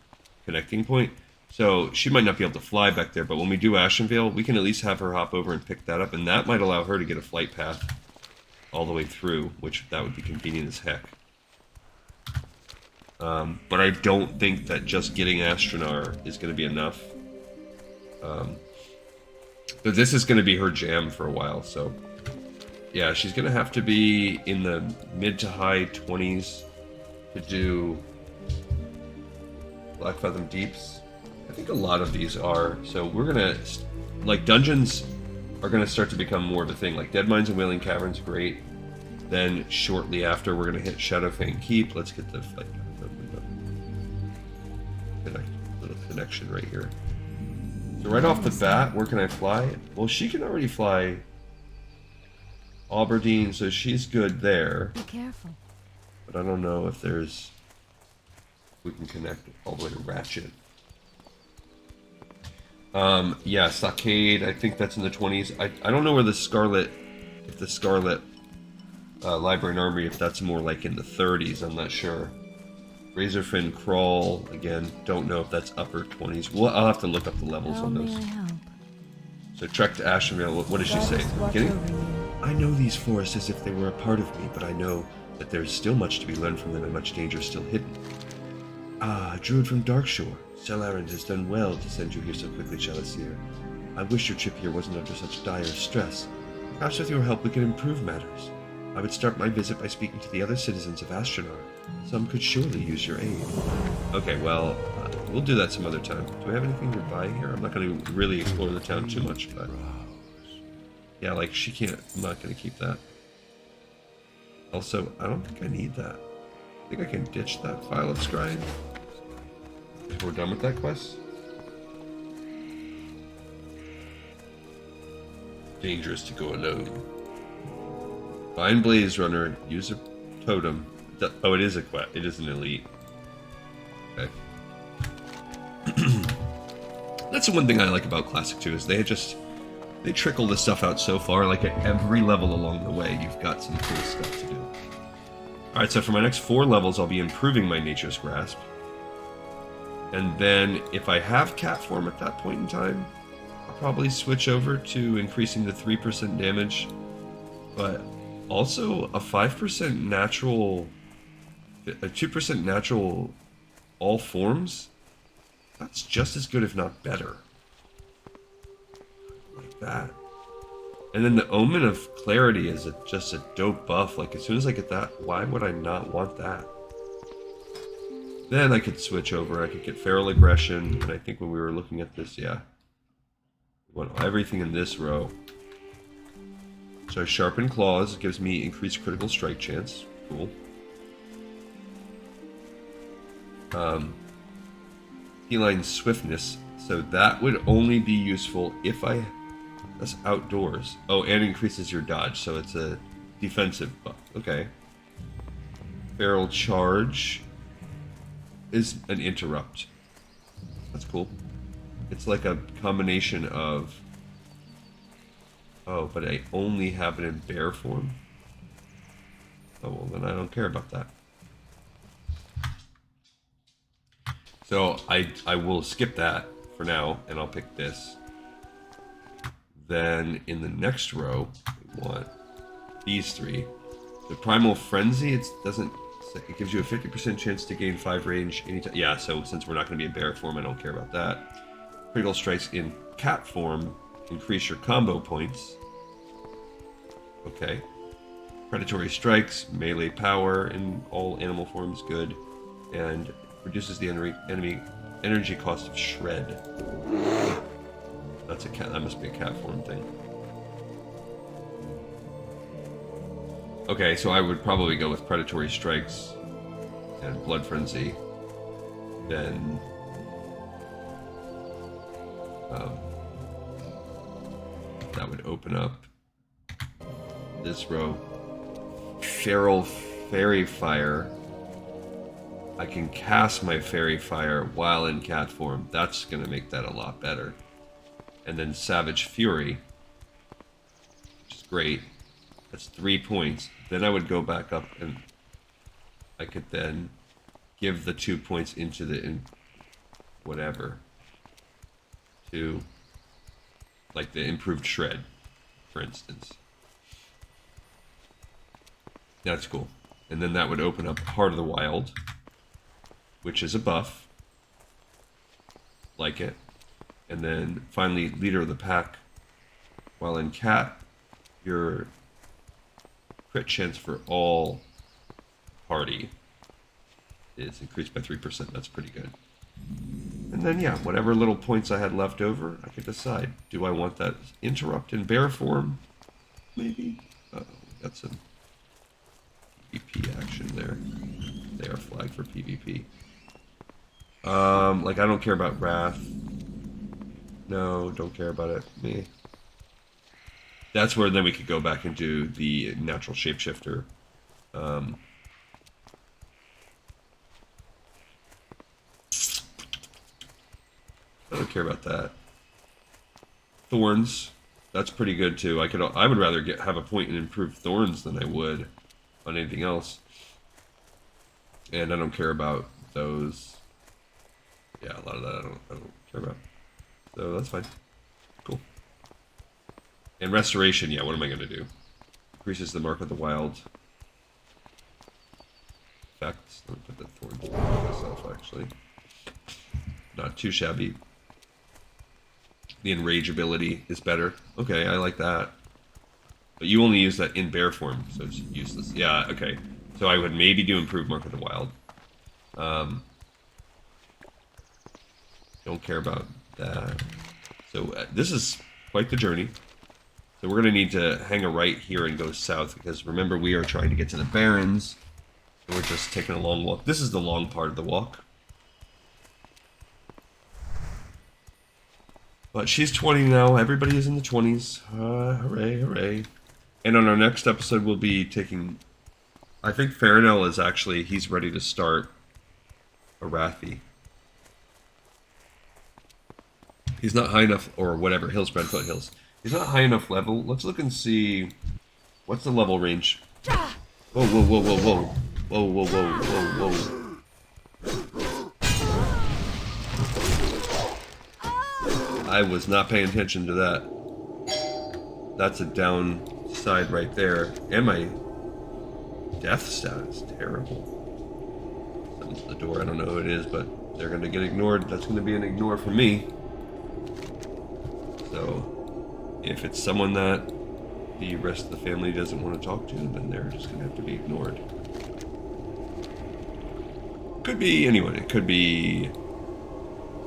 connecting point. So, she might not be able to fly back there, but when we do Ashenvale, we can at least have her hop over and pick that up, and that might allow her to get a flight path all the way through, which that would be convenient as heck. But I don't think that just getting Astronar is going to be enough. But this is going to be her jam for a while, so... Yeah, she's going to have to be in the mid to high 20s to do Black Fathom Deeps. I think a lot of these are. So we're going to... Like, dungeons are going to start to become more of a thing. Like, Dead Mines and Wailing Caverns, great. Then, shortly after, we're going to hit Shadowfang Keep. Let's get the little connection right here. So right off the bat, where can I fly? Well, she can already fly... Aberdeen, so she's good there. Be careful. But I don't know if there's... We can connect all the way to Ratchet. Yeah, Stockade, I think that's in the 20s. I don't know where the Scarlet... If the Scarlet Library and Armory, if that's more like in the 30s, I'm not sure. Razorfin Crawl, again, don't know if that's upper 20s. Well, I'll have to look up the levels How on may those. I help? So trek to Ashenvale, what does she say? Watch Beginning? over you. I know these forests as if they were a part of me, but I know that there's still much to be learned from them and much danger still hidden. Ah, a druid from Darkshore. Celarend has done well to send you here so quickly, Chaliceer. I wish your trip here wasn't under such dire stress. Perhaps with your help we could improve matters. I would start my visit by speaking to the other citizens of Astronar. Some could surely use your aid. Okay, well, we'll do that some other time. Do we have anything to buy here? I'm not going to really explore the town too much, but... Yeah, like, she can't... I'm not going to keep that. Also, I don't think I need that. I think I can ditch that file of scrying. If we're done with that quest. Dangerous to go alone. Find Blaze Runner. Use a totem. Oh, it is a quest. It is an elite. Okay. That's the one thing I like about Classic 2 is they trickle this stuff out so far, like at every level along the way, you've got some cool stuff to do. Alright, so for my next 4 levels, I'll be improving my Nature's Grasp. And then, if I have cat form at that point in time, I'll probably switch over to increasing the 3% damage. But also, a 5% natural... A 2% natural all forms? That's just as good, if not better. Like that. And then the Omen of Clarity is just a dope buff. Like, as soon as I get that, why would I not want that? Then I could switch over. I could get Feral Aggression. And I think when we were looking at this, yeah. We want everything in this row. So Sharpened Claws gives me increased critical strike chance. Cool. Feline Swiftness. So that would only be useful if I... That's outdoors. Oh, and increases your dodge, so it's a defensive buff. Okay. Feral Charge is an interrupt. That's cool. It's like a combination of... Oh, but I only have it in bear form? Oh, well, then I don't care about that. So I will skip that for now, and I'll pick this. Then in the next row, we want these three. The Primal Frenzy, it gives you a 50% chance to gain 5 range anytime. Yeah, so since we're not going to be in bear form, I don't care about that. Critical strikes in cat form increase your combo points. Okay. Predatory strikes, melee power in all animal forms, good. And reduces the enemy energy cost of shred. That's a cat. That must be a cat form thing. Okay, so I would probably go with predatory strikes and blood frenzy. Then that would open up this row. Feral Fairy Fire. I can cast my Fairy Fire while in cat form. That's going to make that a lot better. And then Savage Fury, which is great. That's 3 points. Then I would go back up and I could then give the 2 points into the whatever to like the improved shred, for instance. That's cool. And then that would open up Heart of the Wild, which is a buff. Like it. And then finally, Leader of the Pack. While in cat, your crit chance for all party is increased by 3%. That's pretty good. And then, yeah, whatever little points I had left over, I could decide. Do I want that interrupt in bear form? Maybe. Uh-oh, we got some PvP action there. They are flagged for PvP. Like, I don't care about Wrath. No, don't care about it. Me. That's where then we could go back and do the natural shapeshifter. I don't care about that. Thorns. That's pretty good too. I would rather have a point in improved thorns than I would on anything else. And I don't care about those. Yeah, a lot of that I don't care about. So that's fine. Cool. And restoration, yeah, what am I going to do? Increases the Mark of the Wild effects. Let me put the thorns on myself, actually. Not too shabby. The Enrage ability is better. Okay, I like that. But you only use that in bear form, so it's useless. Yeah, okay. So I would maybe do Improved Mark of the Wild. Don't care about that. So this is quite the journey. So we're going to need to hang a right here and go south, because remember, we are trying to get to the Barrens. And we're just taking a long walk. This is the long part of the walk. But she's 20 now. Everybody is in the 20s. Hooray, hooray. And on our next episode, we'll be taking... I think Farinel is actually... He's ready to start Arathi. He's not high enough, or whatever, Hillspread Foothills. He's not high enough level. Let's look and see... What's the level range? Whoa, whoa, whoa, whoa, whoa. Whoa, whoa, whoa, whoa, whoa. I was not paying attention to that. That's a downside right there. And my death stat is terrible. Someone's at the door. I don't know who it is, but they're going to get ignored. That's going to be an ignore for me. So, if it's someone that the rest of the family doesn't want to talk to, then they're just going to have to be ignored. Could be anyone. It could be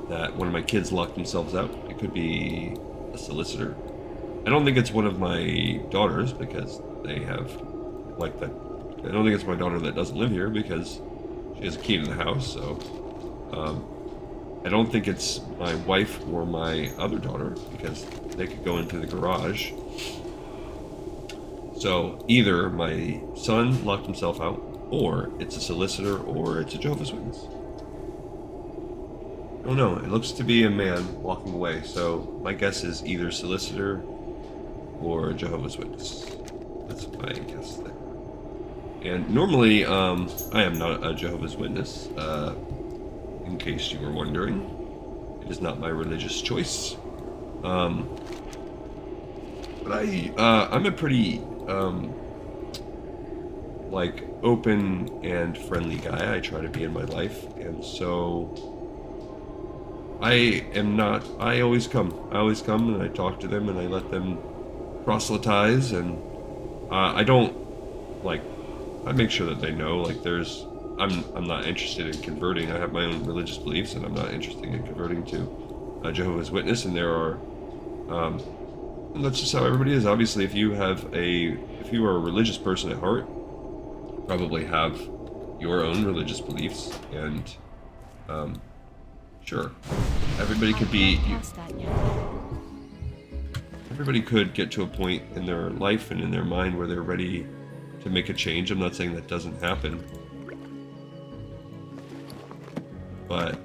that one of my kids locked themselves out. It could be a solicitor. I don't think it's one of my daughters, because they have, like, that. I don't think it's my daughter that doesn't live here, because she has a key to the house, so. I don't think it's my wife or my other daughter, because they could go into the garage. So either my son locked himself out, or it's a solicitor, or it's a Jehovah's Witness. Oh no, it looks to be a man walking away, so my guess is either solicitor or Jehovah's Witness. That's my guess there. And normally, I am not a Jehovah's Witness. in case you were wondering. It is not my religious choice. But I'm a pretty, like, open and friendly guy. I try to be in my life, and so I always come. I always come and I talk to them and I let them proselytize, and I don't, like, I make sure that they know, like, I'm not interested in converting. I have my own religious beliefs, and I'm not interested in converting to Jehovah's Witness, and there are, and that's just how everybody is. Obviously, if you are a religious person at heart, you probably have your own religious beliefs, and, sure, everybody could be, Past that yet. everybody could get to a point in their life and in their mind where they're ready to make a change. I'm not saying that doesn't happen, but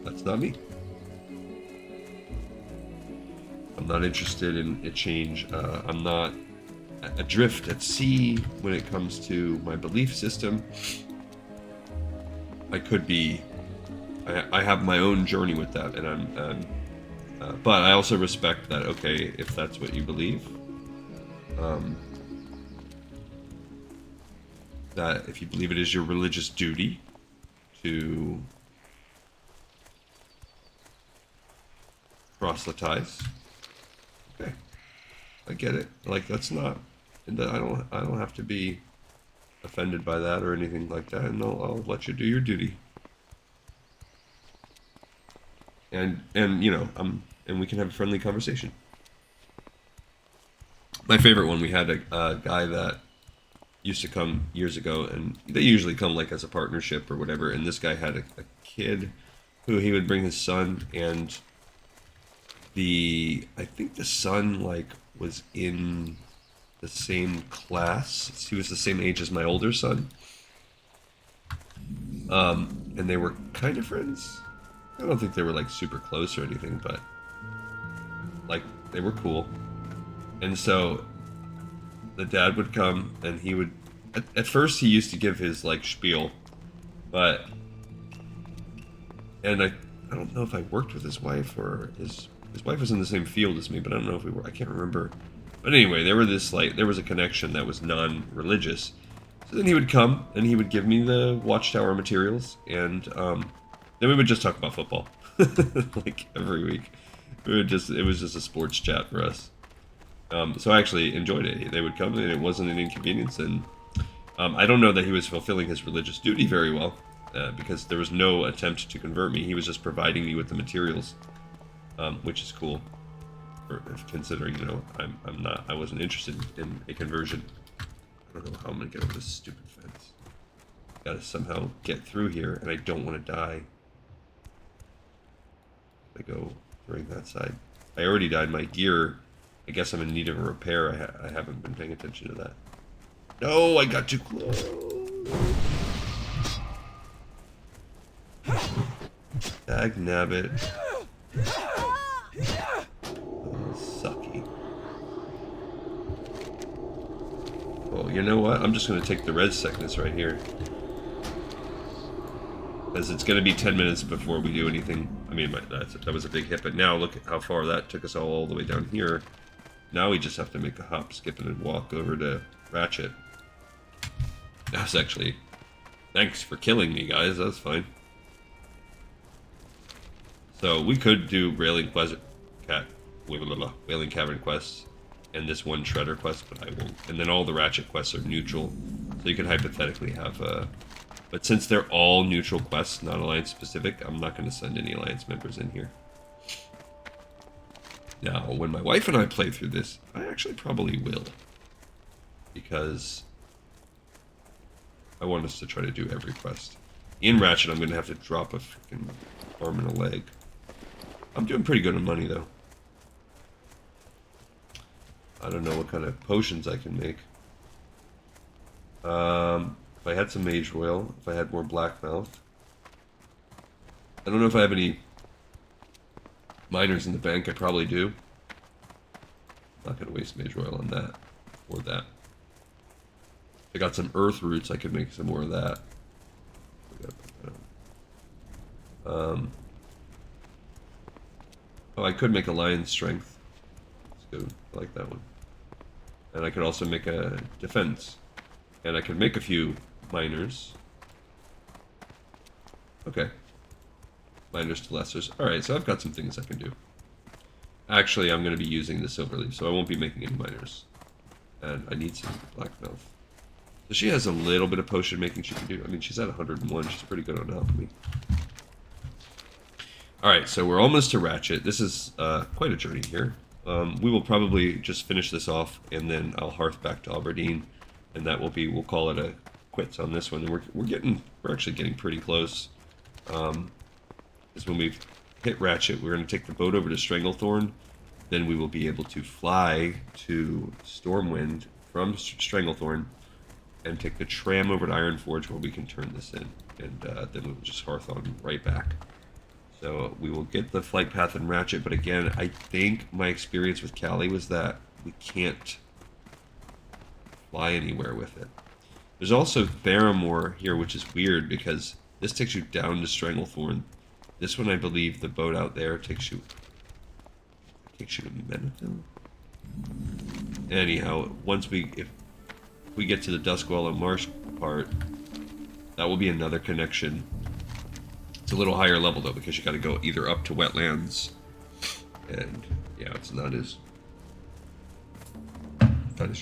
that's not me. I'm not interested in a change. I'm not adrift at sea when it comes to my belief system. I could be. I have my own journey with that, and but I also respect that. Okay, if that's what you believe, that if you believe it is your religious duty to proselytize, okay, I get it. Like, that's not, and I don't have to be offended by that or anything like that, and I'll let you do your duty. And you know, and we can have a friendly conversation. My favorite one, we had a guy that used to come years ago, and they usually come like as a partnership or whatever, and this guy had a kid who he would bring his son, and I think the son, like, was in the same class. He was the same age as my older son. And they were kind of friends. I don't think they were, like, super close or anything, but, like, they were cool. And so the dad would come, and he would, at first he used to give his, like, spiel, and I don't know if I worked with his wife, or his wife was in the same field as me, but I don't know if we were, I can't remember. But anyway, there was a connection that was non-religious. So then he would come, and he would give me the Watchtower materials, and, then we would just talk about football, like, every week. It was just a sports chat for us. So I actually enjoyed it. They would come, and it wasn't an inconvenience, and I don't know that he was fulfilling his religious duty very well, because there was no attempt to convert me. He was just providing me with the materials, which is cool, considering, you know, I wasn't interested in a conversion. I don't know how I'm gonna get over this stupid fence. Gotta somehow get through here, and I don't want to die. I go during that side. I already died. My gear, I guess I'm in need of a repair. I haven't been paying attention to that. No, I got too close. Dag nabbit. Oh, sucky. Well, you know what? I'm just going to take the red sickness right here. Because it's going to be 10 minutes before we do anything. I mean, that was a big hit, but now look at how far that took us all the way down here. Now we just have to make a hop, skip, and walk over to Ratchet. That's actually... Thanks for killing me, guys. That's fine. So we could do Wailing Cavern quests and this one Shredder quest, but I won't. And then all the Ratchet quests are neutral, so you could hypothetically have but since they're all neutral quests, not Alliance specific, I'm not going to send any Alliance members in here. Now, when my wife and I play through this, I actually probably will, because I want us to try to do every quest. In Ratchet, I'm going to have to drop a freaking arm and a leg. I'm doing pretty good on money, though. I don't know what kind of potions I can make. If I had some Mage Oil, if I had more Blackmouth. I don't know if I have any miners in the bank. I probably do. I'm not going to waste Mage Oil on that. Or that. I got some Earth Roots. I could make some more of that. Oh, I could make a lion strength. Let's go. I like that one. And I could also make a defense. And I could make a few miners. Okay. Miners to lessers. Alright, so I've got some things I can do. Actually, I'm going to be using the silver leaf, so I won't be making any miners. And I need some black mouth. So she has a little bit of potion making she can do. I mean, she's at 101. She's pretty good on alchemy. Alright, so we're almost to Ratchet. This is quite a journey here. We will probably just finish this off, and then I'll hearth back to Aberdeen. And that will be, we'll call it a quits on this one. And we're actually getting pretty close. Is when we've hit Ratchet, we're going to take the boat over to Stranglethorn. Then we will be able to fly to Stormwind from Stranglethorn and take the tram over to Ironforge where we can turn this in. And then we'll just hearth on right back. So we will get the flight path in Ratchet, but again, I think my experience with Callie was that we can't fly anywhere with it. There's also Barrymore here, which is weird because this takes you down to Stranglethorn. This one, I believe, the boat out there takes you to Menethil. Anyhow, if we get to the Duskwall Marsh part, that will be another connection. It's a little higher level though, because you got to go either up to wetlands, and yeah, it's not as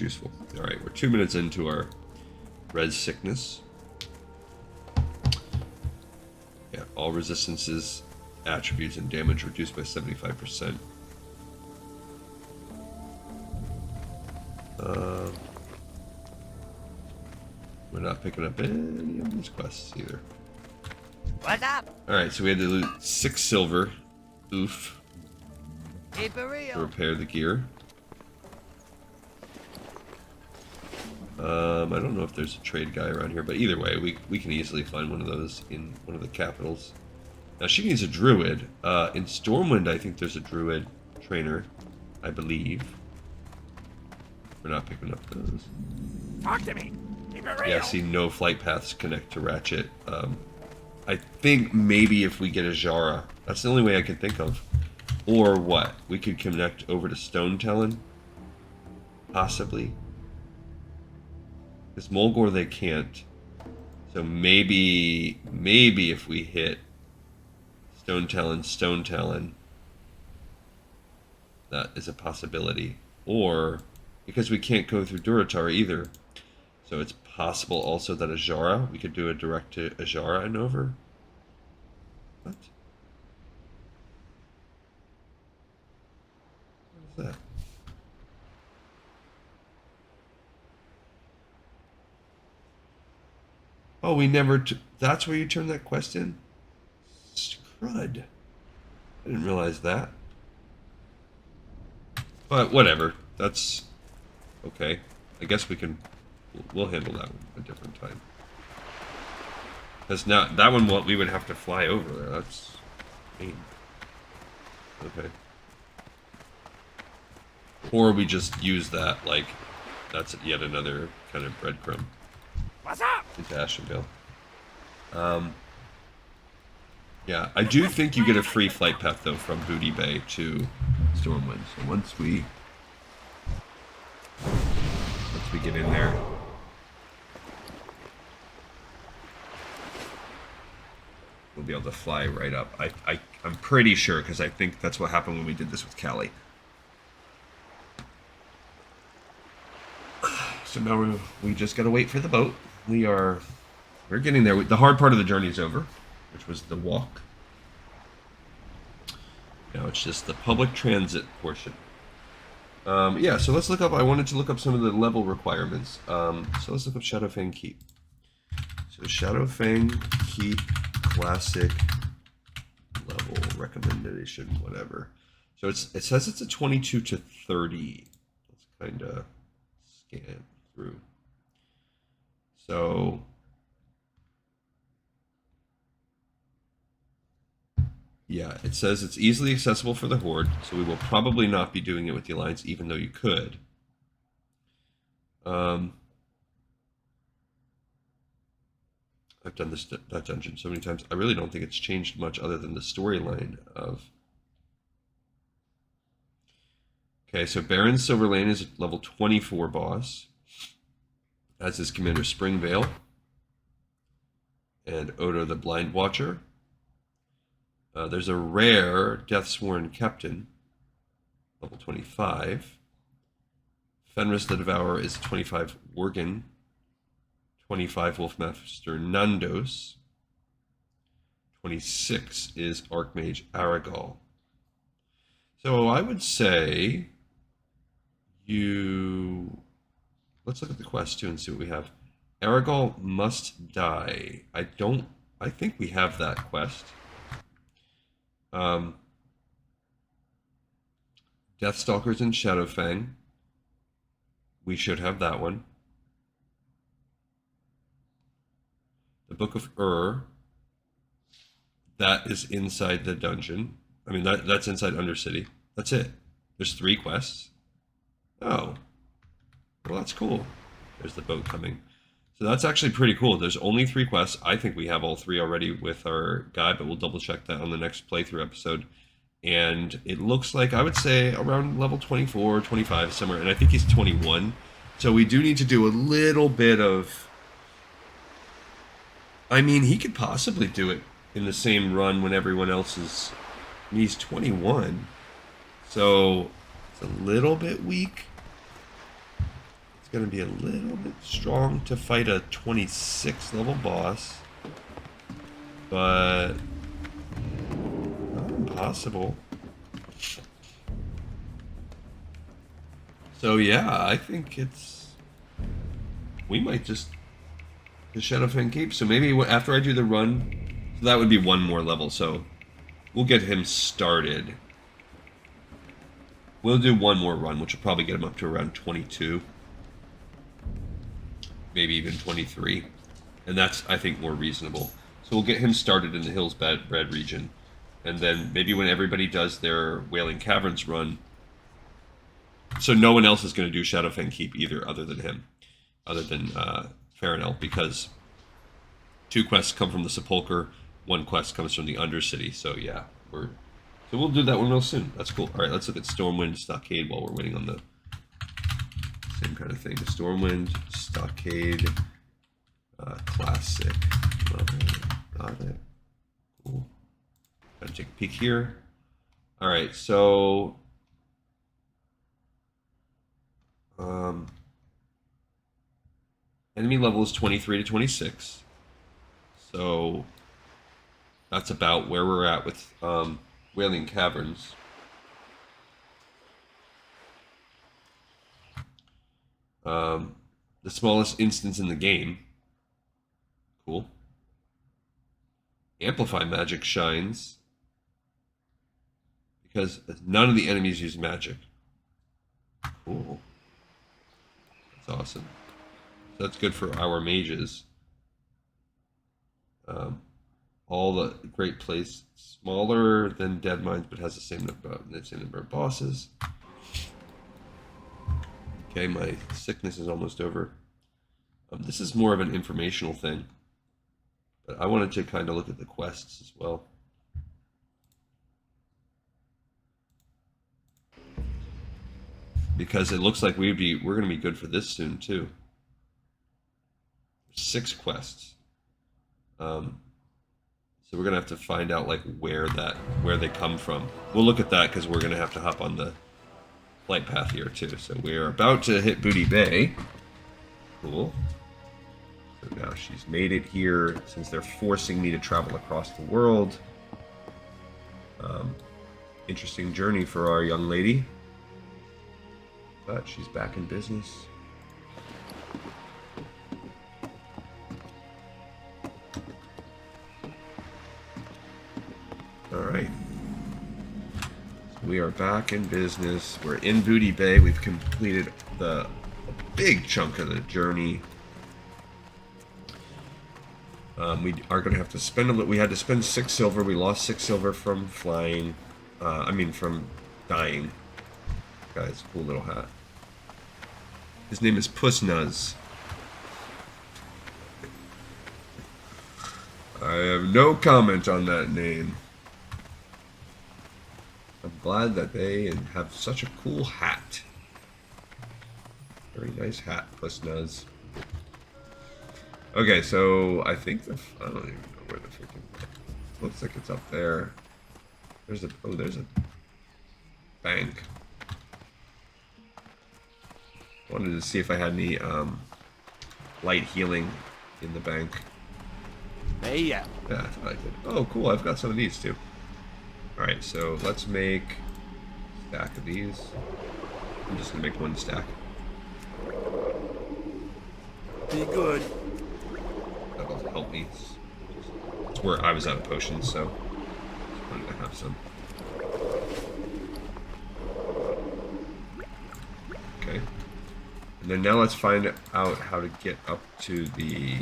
useful. All right, we're 2 minutes into our res sickness. Yeah, all resistances, attributes, and damage reduced by 75%. We're not picking up any of these quests either. What's up? Alright, so we had to loot 6 silver. Oof. Keep it To real. repair the gear. I don't know if there's a trade guy around here, but either way, we can easily find one of those in one of the capitals. Now, she needs a druid. In Stormwind, I think there's a druid trainer, I believe. We're not picking up those. Talk to me. Keep it real. Yeah, see, no flight paths connect to Ratchet. I think maybe if we get a Jara, that's the only way I can think of. Or what? We could connect over to Stone Talon? Possibly. Because Mulgore they can't. So maybe if we hit Stone Talon, that is a possibility. Or, because we can't go through Durotar either. So it's possible also that Ajara, we could do a direct to Ajara and over. What? What is that? Oh, we never... That's where you turn that quest in? Crud. I didn't realize that. But whatever. That's... okay. I guess we can... We'll handle that one a different time. Because now, that one, we would have to fly over there. That's... mean. Okay. Or we just use that, like... That's yet another kind of breadcrumb. What's up? Into Ashenvale. Yeah, I do think you get a free flight path, though, from Booty Bay to Stormwind. So once we get in there... we'll be able to fly right up. I'm pretty sure, because I think that's what happened when we did this with Callie. So now we just gotta wait for the boat. We're getting there. The hard part of the journey is over, which was the walk. Now it's just the public transit portion. Yeah, so let's look up, I wanted to look up some of the level requirements. So let's look up Shadowfang Keep. So Shadowfang Keep Classic level recommendation, whatever. So it says it's a 22 to 30. Let's kind of scan through. So yeah, it says it's easily accessible for the Horde, so we will probably not be doing it with the Alliance, even though you could. I've done that dungeon so many times. I really don't think it's changed much other than the storyline of... Okay, so Baron Silverlane is level 24 boss, as is Commander Springvale, and Odo the Blind Watcher. There's a rare Deathsworn Captain, level 25. Fenris the Devourer is 25 Worgen, 25 Wolfmaster Nandos, 26 is Archmage Aragal. So I would say let's look at the quest too and see what we have. Aragal must die. I think we have that quest. Deathstalkers and Shadowfang. We should have that one. The Book of that is inside the dungeon. I mean, that's inside Undercity. That's it. There's 3 quests. Oh. Well, that's cool. There's the boat coming. So that's actually pretty cool. There's only 3 quests. I think we have all 3 already with our guide, but we'll double check that on the next playthrough episode. And it looks like, I would say, around level 24, 25, somewhere. And I think he's 21. So we do need to do a little bit of... I mean, he could possibly do it in the same run when everyone else is... He's 21. So it's a little bit weak. It's going to be a little bit strong to fight a 26 level boss. But not impossible. So yeah, I think we might just the Shadowfang Keep. So maybe after I do the run, so that would be 1 more level. So we'll get him started. We'll do 1 more run, which will probably get him up to around 22. Maybe even 23. And that's, I think, more reasonable. So we'll get him started in the Hills Bred region. And then maybe when everybody does their Wailing Caverns run... So no one else is going to do Shadowfang Keep either, other than him. Other than Farinel, because 2 quests come from the Sepulchre, 1 quest comes from the Undercity. So yeah, so we'll do that one real soon. That's cool. All right, let's look at Stormwind Stockade while we're waiting on the same kind of thing. Stormwind Stockade Classic. Got it. Cool. Gotta take a peek here. All right, so enemy level is 23 to 26. So that's about where we're at with Wailing Caverns. The smallest instance in the game. Cool. Amplify magic shines because none of the enemies use magic. Cool. That's awesome. So that's good for our mages. All the great place, smaller than Dead Mines, but has the same number of bosses. Okay, my sickness is almost over. This is more of an informational thing, but I wanted to kind of look at the quests as well. Because it looks like we're going to be good for this soon too. 6 quests. So we're going to have to find out like where they come from. We'll look at that because we're going to have to hop on the flight path here too. So we're about to hit Booty Bay. Cool. So now she's made it here since they're forcing me to travel across the world. Interesting journey for our young lady. But she's back in business. Alright. So we are back in business. We're in Booty Bay. We've completed a big chunk of the journey. We are going to have to spend we had to spend 6 silver. We lost 6 silver from flying. From dying. Guy's cool little hat. His name is Puss Nuz. I have no comment on that name. I'm glad that they have such a cool hat. Very nice hat, Puss Nuz. Okay, so I think I don't even know where the freaking... Looks like it's up there. There's a bank. Wanted to see if I had any light healing in the bank. Hey, yeah. Yeah, I thought I did. Oh, cool. I've got some of these too. Alright, so let's make a stack of these. I'm just going to make one stack. Be good. That'll help me. It's where I was out of potions, so I wanted to have some. Okay. And then now let's find out how to get up to the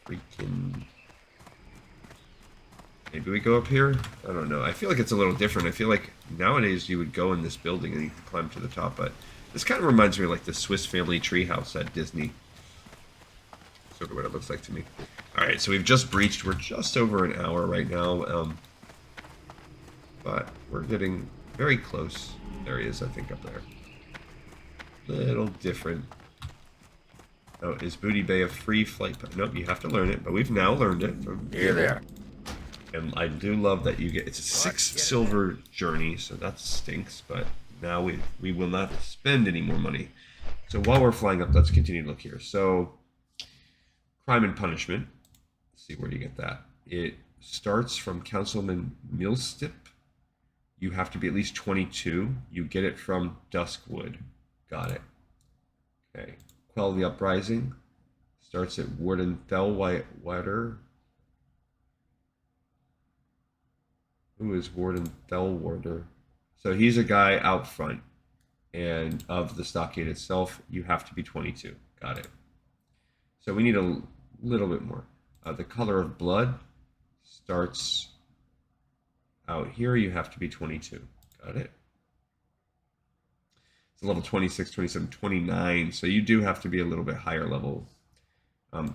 freaking... Maybe we go up here? I don't know. I feel like it's a little different. I feel like nowadays you would go in this building and you could climb to the top, but this kind of reminds me of like the Swiss Family Treehouse at Disney. Sort of what it looks like to me. Alright, so we've just breached. We're just over an hour right now. But we're getting very close. There he is, I think, up there. Little different. Oh, is Booty Bay a free flight? Nope, you have to learn it, but we've now learned it. Here there. And I do love that you get, it's a 6 silver journey, so that stinks, but now we will not spend any more money. So while we're flying up, let's continue to look here. So, crime and punishment. Let's see, where do you get that? It starts from Councilman Milstip. You have to be at least 22. You get it from Duskwood. Got it. Okay. Quell the Uprising. Starts at Warden Thelwater. Who is Warden Thelwater? So he's a guy out front. And of the stockade itself, you have to be 22. Got it. So we need a little bit more. The Color of Blood starts out here. You have to be 22. Got it. It's level 26, 27, 29. So you do have to be a little bit higher level.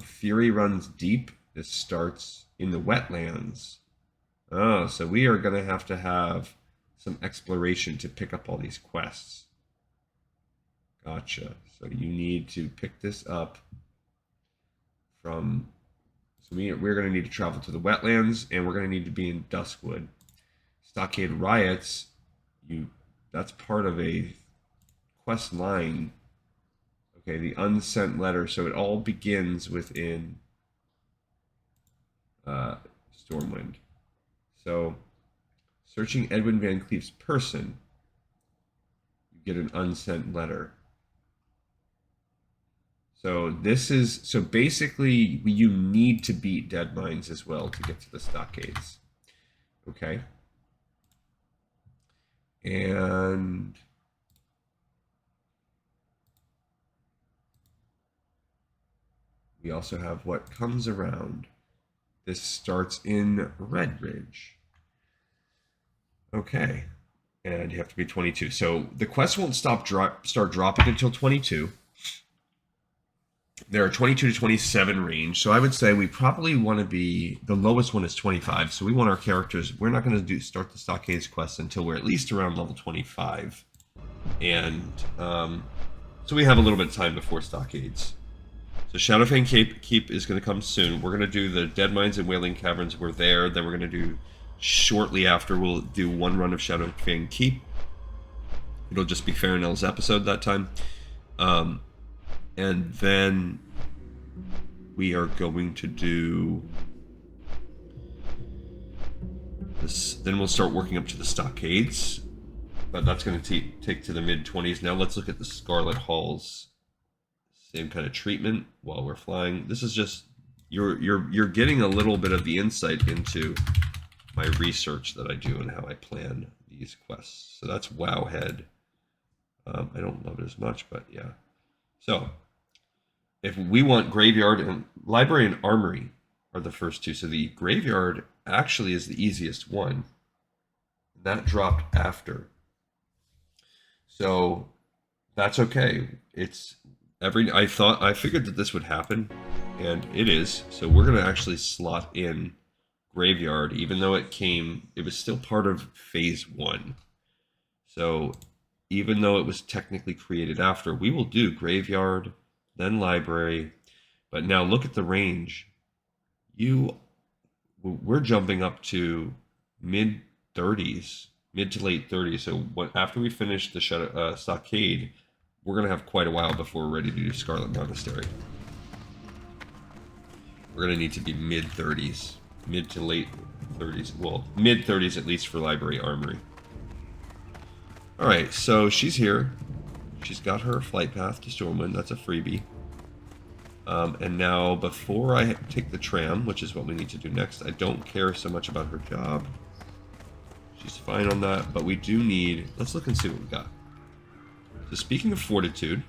Fury Runs Deep. This starts in the wetlands. Oh, so we are going to have some exploration to pick up all these quests. Gotcha. So you need to pick this up from... So we're going to need to travel to the wetlands, and we're going to need to be in Duskwood. Stockade Riots, that's part of a quest line. Okay, the unsent letter. So it all begins within Stormwind. So, searching Edwin Van Cleef's person, you get an unsent letter. So basically you need to beat Dead Mines as well to get to the stockades. Okay. And we also have what comes around. This starts in Red Ridge. Okay. And you have to be 22. So the quest won't start dropping until 22. There are 22 to 27 range. So I would say we probably want to be, the lowest one is 25. So we want our characters, we're not going to start the Stockades quest until we're at least around level 25. And so we have a little bit of time before Stockades. So Shadowfang Keep is going to come soon. We're going to do the Dead Mines and Wailing Caverns. We're there. Then we're going to do, shortly after, we'll do one run of Shadowfang Keep. It'll just be Farinel's episode that time. And then we are going to do this. Then we'll start working up to the Stockades. But that's going to take to the mid-20s. Now let's look at the Scarlet Halls. Same kind of treatment while we're flying. This is just you're getting a little bit of the insight into my research that I do and how I plan these quests. So that's Wowhead. I don't love it as much, but yeah. So if we want Graveyard and Library and Armory are the first two. So the Graveyard actually is the easiest one. That dropped after. So that's okay. It's I figured that this would happen, and it is. So we're going to actually slot in Graveyard, even though it was still part of Phase 1. So even though it was technically created after, we will do Graveyard, then Library. But now look at the range. We're jumping up to mid 30s, mid to late 30s. So after we finish the Stockade, we're going to have quite a while before we're ready to do Scarlet Monastery. We're going to need to be mid 30s, mid to late 30s. Well, mid 30s at least for Library Armory. Alright, so she's here. She's got her flight path to Stormwind. That's a freebie. And now, before I take the tram, which is what we need to do next, I don't care so much about her job. She's fine on that, but we do need... Let's look and see what we got. So speaking of Fortitude,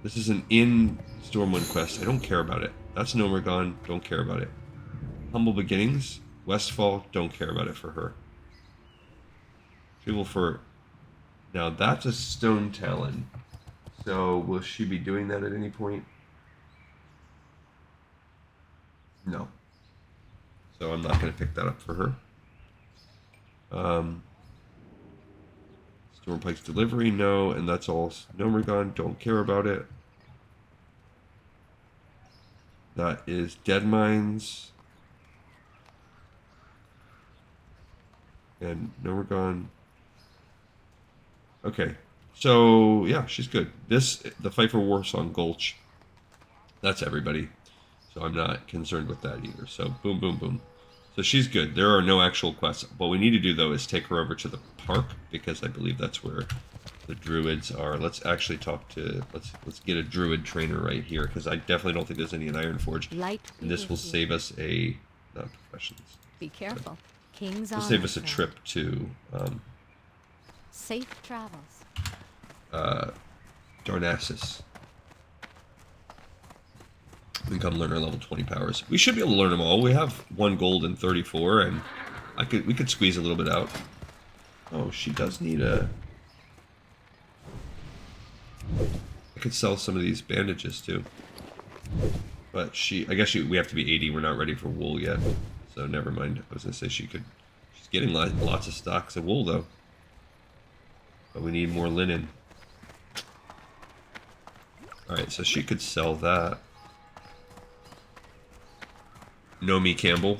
this is an in Stormwind quest. I don't care about it. That's Nomergon. Don't care about it. Humble Beginnings, Westfall. Don't care about it for her. Tribble for... Now, that's a Stone Talon. So, will she be doing that at any point? No. So, I'm not going to pick that up for her. Stormpike's Delivery, no. And that's all Nomergon. Don't care about it. That is Dead Mines. And Nomergon. Okay. So, yeah, she's good. The Fight for Warsong Gulch, that's everybody. So I'm not concerned with that either. So, boom, boom, boom. So she's good. There are no actual quests. What we need to do, though, is take her over to the park, because I believe that's where the druids are. Let's actually talk to... Let's get a druid trainer right here, because I definitely don't think there's any in Ironforge. And this will save us a... Not professions. Be careful. King's Will save us a trip to... Safe travels. Darnassus. We can come learn our level 20 powers. We should be able to learn them all. We have 1 gold and 34, and we could squeeze a little bit out. Oh, she does need a... I could sell some of these bandages too. But I guess we have to be 80. We're not ready for wool yet. So never mind. I was going to say she's getting lots of stocks of wool though. But we need more linen. Alright, so she could sell that. Nomi Campbell.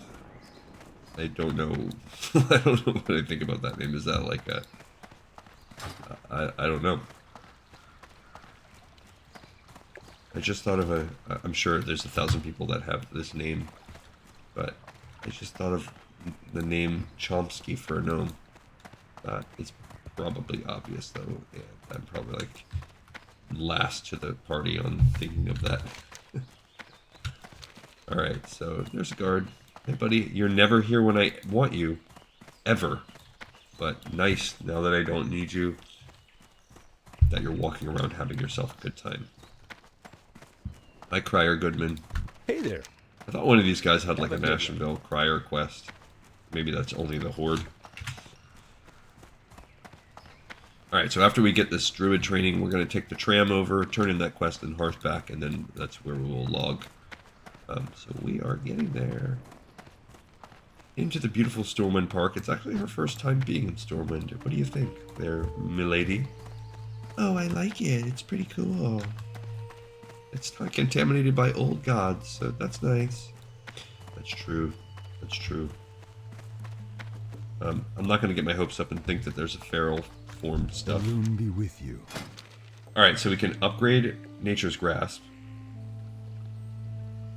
I don't know. I don't know what I think about that name. Is that like a... I don't know. I just thought of I'm sure there's 1,000 people that have this name. But I just thought of the name Chomsky for a gnome. It's probably obvious though. Yeah, I'm probably like last to the party on thinking of that. Alright, so there's a guard. Hey buddy, you're never here when I want you. Ever. But nice, now that I don't need you, that you're walking around having yourself a good time. Hi, Crier Goodman. Hey there. I thought one of these guys had like an Ashenvale Crier quest. Maybe that's only the Horde. Alright, so after we get this druid training, we're going to take the tram over, turn in that quest in Hearthback, and then that's where we will log. So we are getting there. Into the beautiful Stormwind Park. It's actually her first time being in Stormwind. What do you think there, milady? Oh, I like it. It's pretty cool. It's not contaminated by old gods, so that's nice. That's true. That's true. I'm not going to get my hopes up and think that there's a feral form stuff. Moon be with you. Alright, so we can upgrade Nature's Grasp.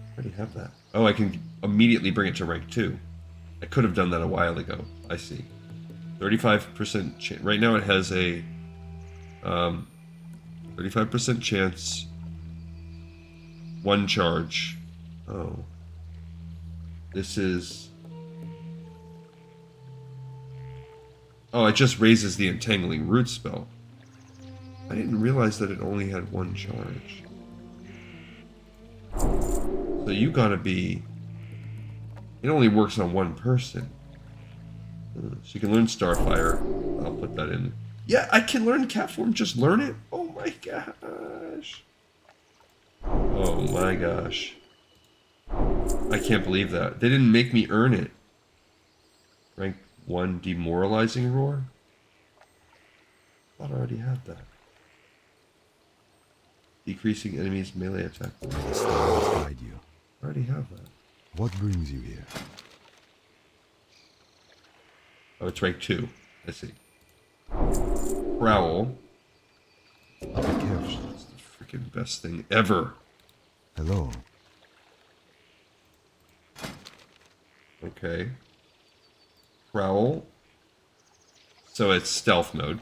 I already have that. Oh, I can immediately bring it to rank 2. I could have done that a while ago. I see. 35% chance. Right now it has a 35% chance. 1 charge. Oh. This is... Oh, it just raises the Entangling Root spell. I didn't realize that it only had 1 charge. So you gotta be... It only works on 1 person. So you can learn Starfire. I'll put that in. Yeah, I can learn Cat form. Just learn it. Oh my gosh. Oh my gosh. I can't believe that. They didn't make me earn it. Rank 1 demoralizing roar? I thought I already had that. Decreasing enemies' melee attack. The stars guide you. I already have that. What brings you here? Oh, it's rank 2. I see. Prowl. Be careful. That's the freaking best thing ever. Hello. Okay. Prowl. So it's stealth mode.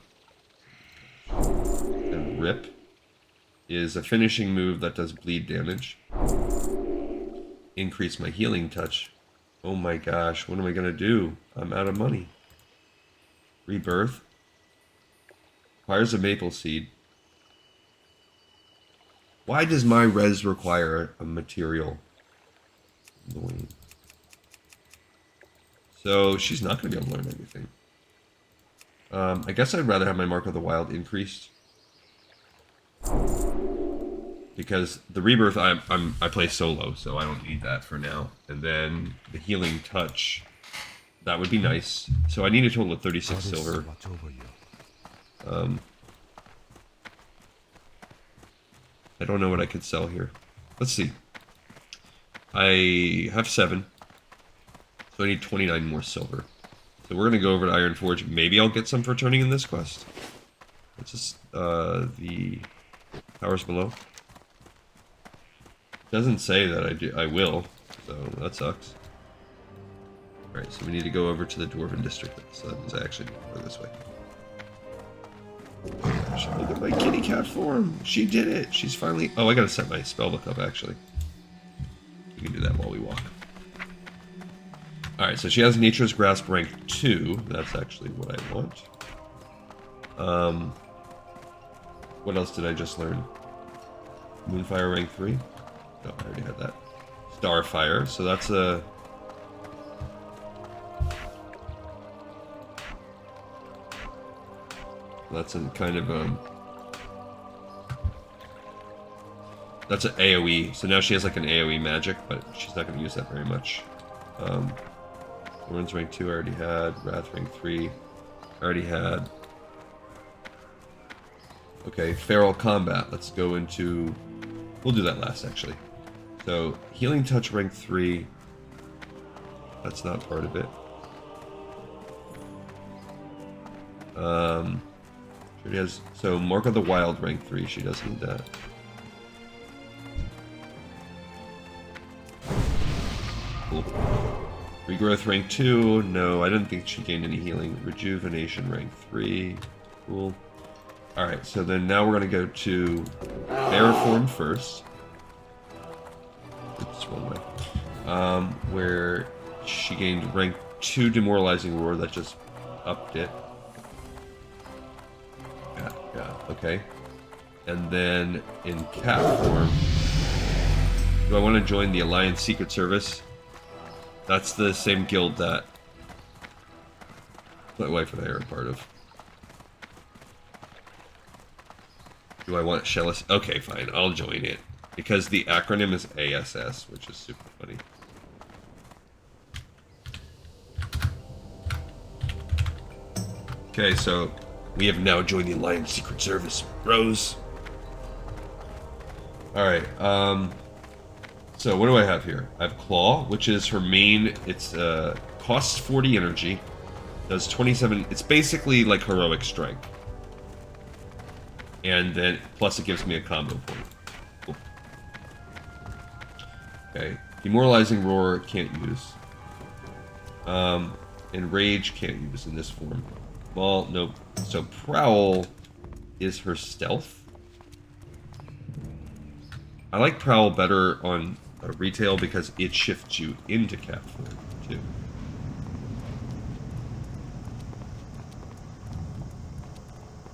And Rip is a finishing move that does bleed damage. Increase my healing touch. Oh my gosh, what am I gonna do? I'm out of money. Rebirth. Requires a maple seed. Why does my res require a material? Annoying. So she's not going to be able to learn anything. I guess I'd rather have my Mark of the Wild increased. Because the Rebirth, I play solo, so I don't need that for now. And then the Healing Touch, that would be nice. So I need a total of 36 silver. Watch over you. I don't know what I could sell here. Let's see. I have 7. So I need 29 more silver. So we're going to go over to Ironforge. Maybe I'll get some for turning in this quest. It's just the powers below. Doesn't say that I will, so that sucks. Alright, so we need to go over to the Dwarven District. So that means I actually need to go this way. Oh gosh, look at my kitty cat form. She did it. She's finally... Oh, I gotta set my spellbook up, actually. We can do that while we walk. Alright, so she has Nature's Grasp rank 2. That's actually what I want. What else did I just learn? Moonfire rank 3? No, I already had that. Starfire, so that's a... That's a kind of that's an AoE. So now she has like an AoE magic, but she's not going to use that very much. Thorns rank 2 I already had. Wrath rank 3 I already had. Okay, Feral Combat. Let's go into... We'll do that last, actually. So, Healing Touch rank 3. That's not part of it. She has... So, Mark of the Wild rank 3. She does need that. Cool. Regrowth rank 2. No, I didn't think she gained any healing. Rejuvenation rank 3. Cool. Alright, so then now we're going to go to Bear Form first. Oops, wrong way. Where she gained rank 2 Demoralizing Roar. That just upped it. Yeah, okay. And then in cat form, do I want to join the Alliance Secret Service? That's the same guild that my wife and I are a part of. Do I want Shellis? Okay, fine, I'll join it. Because the acronym is ASS, which is super funny. Okay, so we have now joined the Alliance Secret Service, bros. Alright, so what do I have here? I have Claw, which is her main, it's, costs 40 energy, does 27, it's basically like Heroic Strength. And then, plus it gives me a combo point. Cool. Okay, Demoralizing Roar, can't use. Enrage, can't use in this form. Well, nope. So Prowl is her stealth. I like Prowl better on retail because it shifts you into cat form too.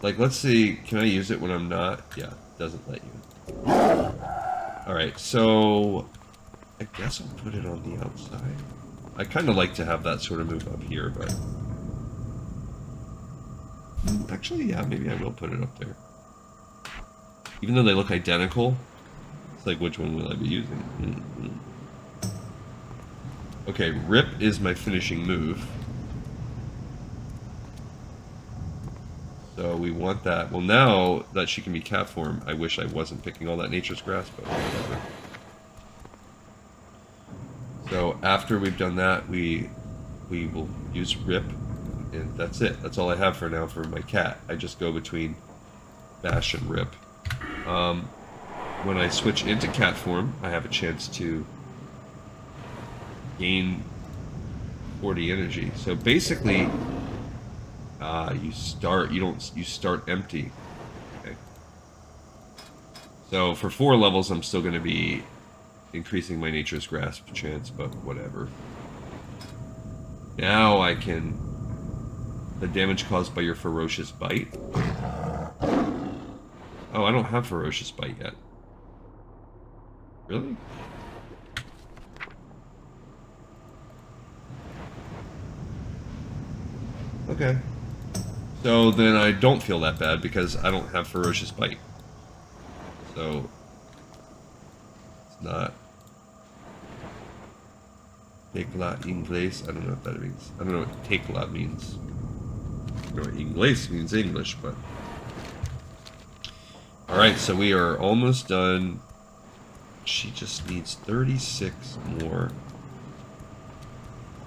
Like, let's see, can I use it when I'm not? Yeah, it doesn't let you. Alright, so I guess I'll put it on the outside. I kind of like to have that sort of move up here, but... Actually, yeah, maybe I will put it up there. Even though they look identical, It's like, which one will I be using? Mm-hmm. Okay, Rip is my finishing move. So we want that. Well, now that she can be cat form, I wish I wasn't picking all that Nature's Grass, but whatever. So after we've done that, we will use Rip, and that's it. That's all I have for now for my cat. I just go between Bash and Rip. When I switch into cat form, I have a chance to gain 40 energy. So basically, you start empty. Okay. So for 4 levels, I'm still going to be increasing my Nature's Grasp chance, but whatever. Now I can... The damage caused by your Ferocious Bite. Oh, I don't have Ferocious Bite yet. Really? Okay. So then I don't feel that bad because I don't have Ferocious Bite. So it's not Tecla Inglés. I don't know what that means. I don't know what Tecla means. I know what Inglés means English, but alright, so we are almost done. She just needs 36 more.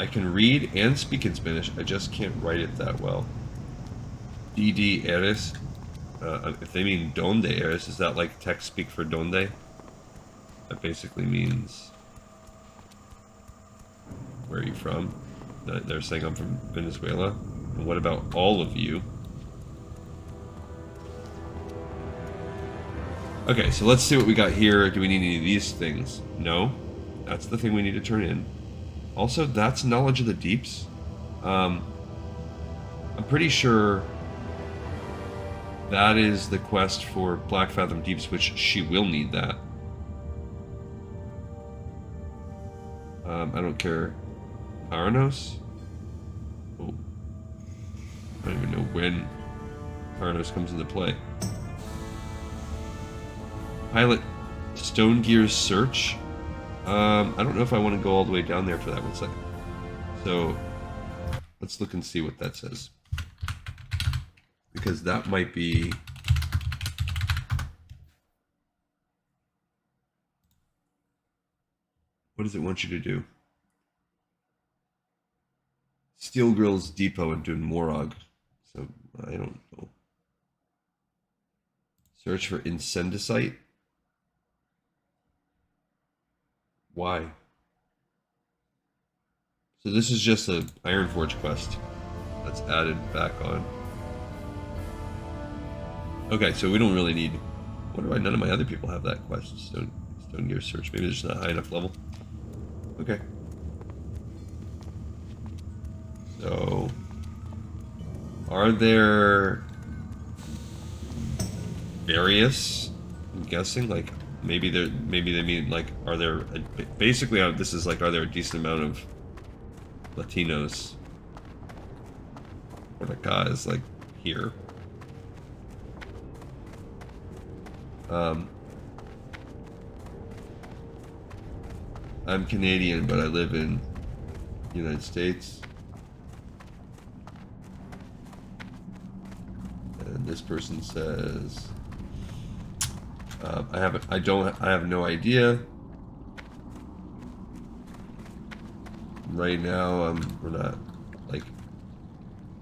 I can read and speak in Spanish, I just can't write it that well. DD eres? If they mean donde eres, is that like text speak for donde? That basically means... Where are you from? They're saying I'm from Venezuela. And what about all of you? Okay, so let's see what we got here. Do we need any of these things? No. That's the thing we need to turn in. Also, that's Knowledge of the Deeps. I'm pretty sure that is the quest for Black Fathom Deeps, which she will need that. I don't care. Aranos? Oh. I don't even know when Aranos comes into play. Pilot Stone Gear's Search. I don't know if I want to go all the way down there for that 1 second. So let's look and see what that says. Because that might be... What does it want you to do? Steel Grill's Depot in Dun Morag. So I don't know. Search for Incendicite. Why? So this is just a Ironforge quest that's added back on. Okay, so we don't really need... Wonder why none of my other people have that quest. Stone Gear Search. Maybe they're just not high enough level. Okay. So... Are there... various? I'm guessing, like... Maybe they mean, like, are there... Basically, this is like, are there a decent amount of Latinos or the guys, like, here? I'm Canadian, but I live in the United States. And this person says... I have no idea. Right now, we're not, like,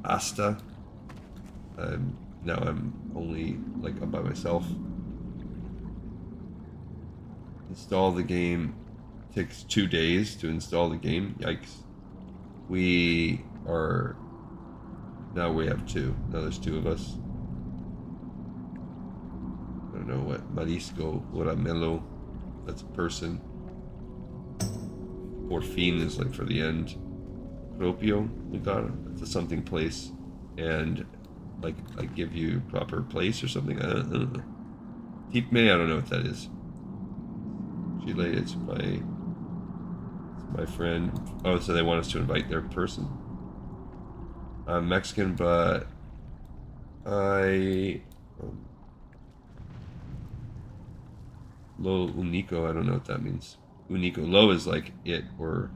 Asta. Now I'm only, like, up by myself. Install the game. Takes 2 days to install the game. Yikes. Now we have 2. Now there's 2 of us. I don't know what Marisco Oramelo, that's a person. Porfin is like for the end. Propio Lugar, that's a something place. And like I give you proper place or something. I don't know. Tipme, I don't know what that is. Chile, it's my friend. Oh, so they want us to invite their person. I'm Mexican, but Lo unico, I don't know what that means. Unico. Lo is like it or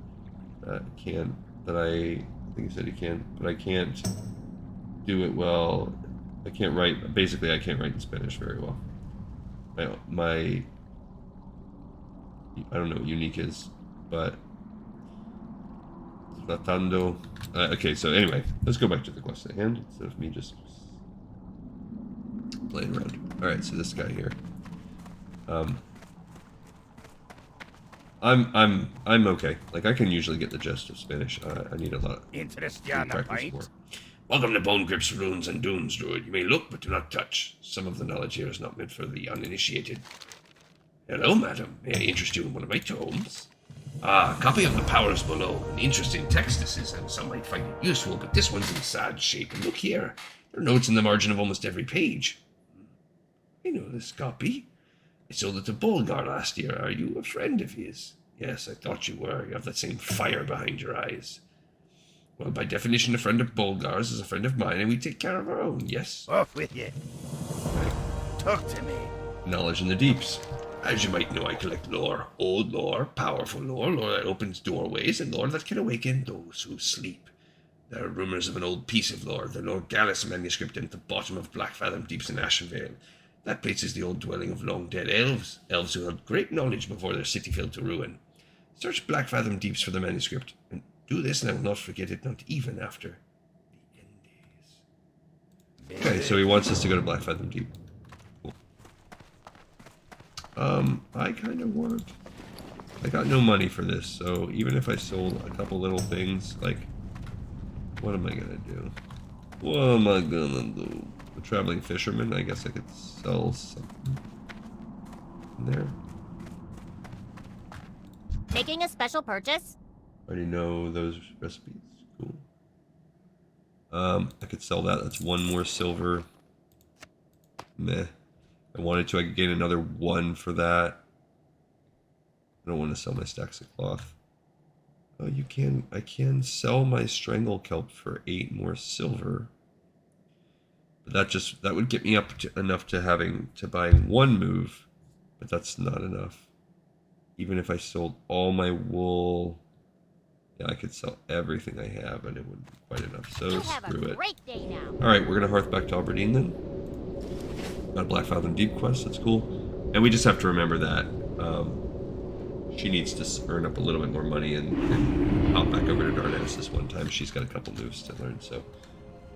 can. But I think he said he can. But I can't do it well. I can't write. Basically, I can't write in Spanish very well. My I don't know what unique is, but tratando. Okay, so anyway, let's go back to the quest at hand instead of me just playing around. All right, so this guy here. I'm okay. Like I can usually get the gist of Spanish. I need a lot of practice more. Welcome to Bone Grip's Ruins and Dunes, Druid. You may look, but do not touch. Some of the knowledge here is not meant for the uninitiated. Hello, madam. May I interest you in one of my tomes? Ah, a copy of The Powers Below. An interesting text this is, and some might find it useful, but this one's in sad shape. And look here. There are notes in the margin of almost every page. I know this copy. I sold it to Bolgar last year. Are you a friend of his? Yes, I thought you were. You have that same fire behind your eyes. Well, by definition, a friend of Bolgar's is a friend of mine, and we take care of our own, yes? Off with you. Talk to me. Knowledge in the deeps. As you might know, I collect lore. Old lore, powerful lore, lore that opens doorways, and lore that can awaken those who sleep. There are rumors of an old piece of lore, the Lord Gallus manuscript at the bottom of Blackfathom Deeps in Ashenvale. That place is the old dwelling of long-dead elves, elves who had great knowledge before their city fell to ruin. Search Blackfathom Deeps for the manuscript, and do this and I will not forget it, not even after the end days. Okay, so he wants us to go to Blackfathom Deep. Cool. I kind of want... I got no money for this, so even if I sold a couple little things, like... What am I gonna do? What am I gonna do? A traveling fisherman? I guess I could sell something in there. Making a special purchase? Already know those recipes. Cool. I could sell that. That's one more silver. Meh. I wanted to. I could gain another 1 for that. I don't want to sell my stacks of cloth. Oh, you can. I can sell my strangle kelp for 8 more silver. But that would get me up to enough to buying 1 move, but that's not enough. Even if I sold all my wool, yeah, I could sell everything I have, and it wouldn't be quite enough. So screw it. All right, we're gonna hearth back to Aberdeen then. Got a Blackfathom Deep quest. That's cool. And we just have to remember that she needs to earn up a little bit more money and hop back over to Darnassus this one time. She's got a couple moves to learn, so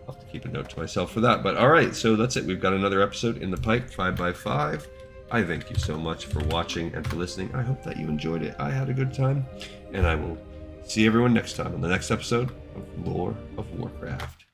I'll have to keep a note to myself for that. But all right, so that's it. We've got another episode in the pipe, 5x5. I thank you so much for watching and for listening. I hope that you enjoyed it. I had a good time, and I will see everyone next time on the next episode of Lore of Warcraft.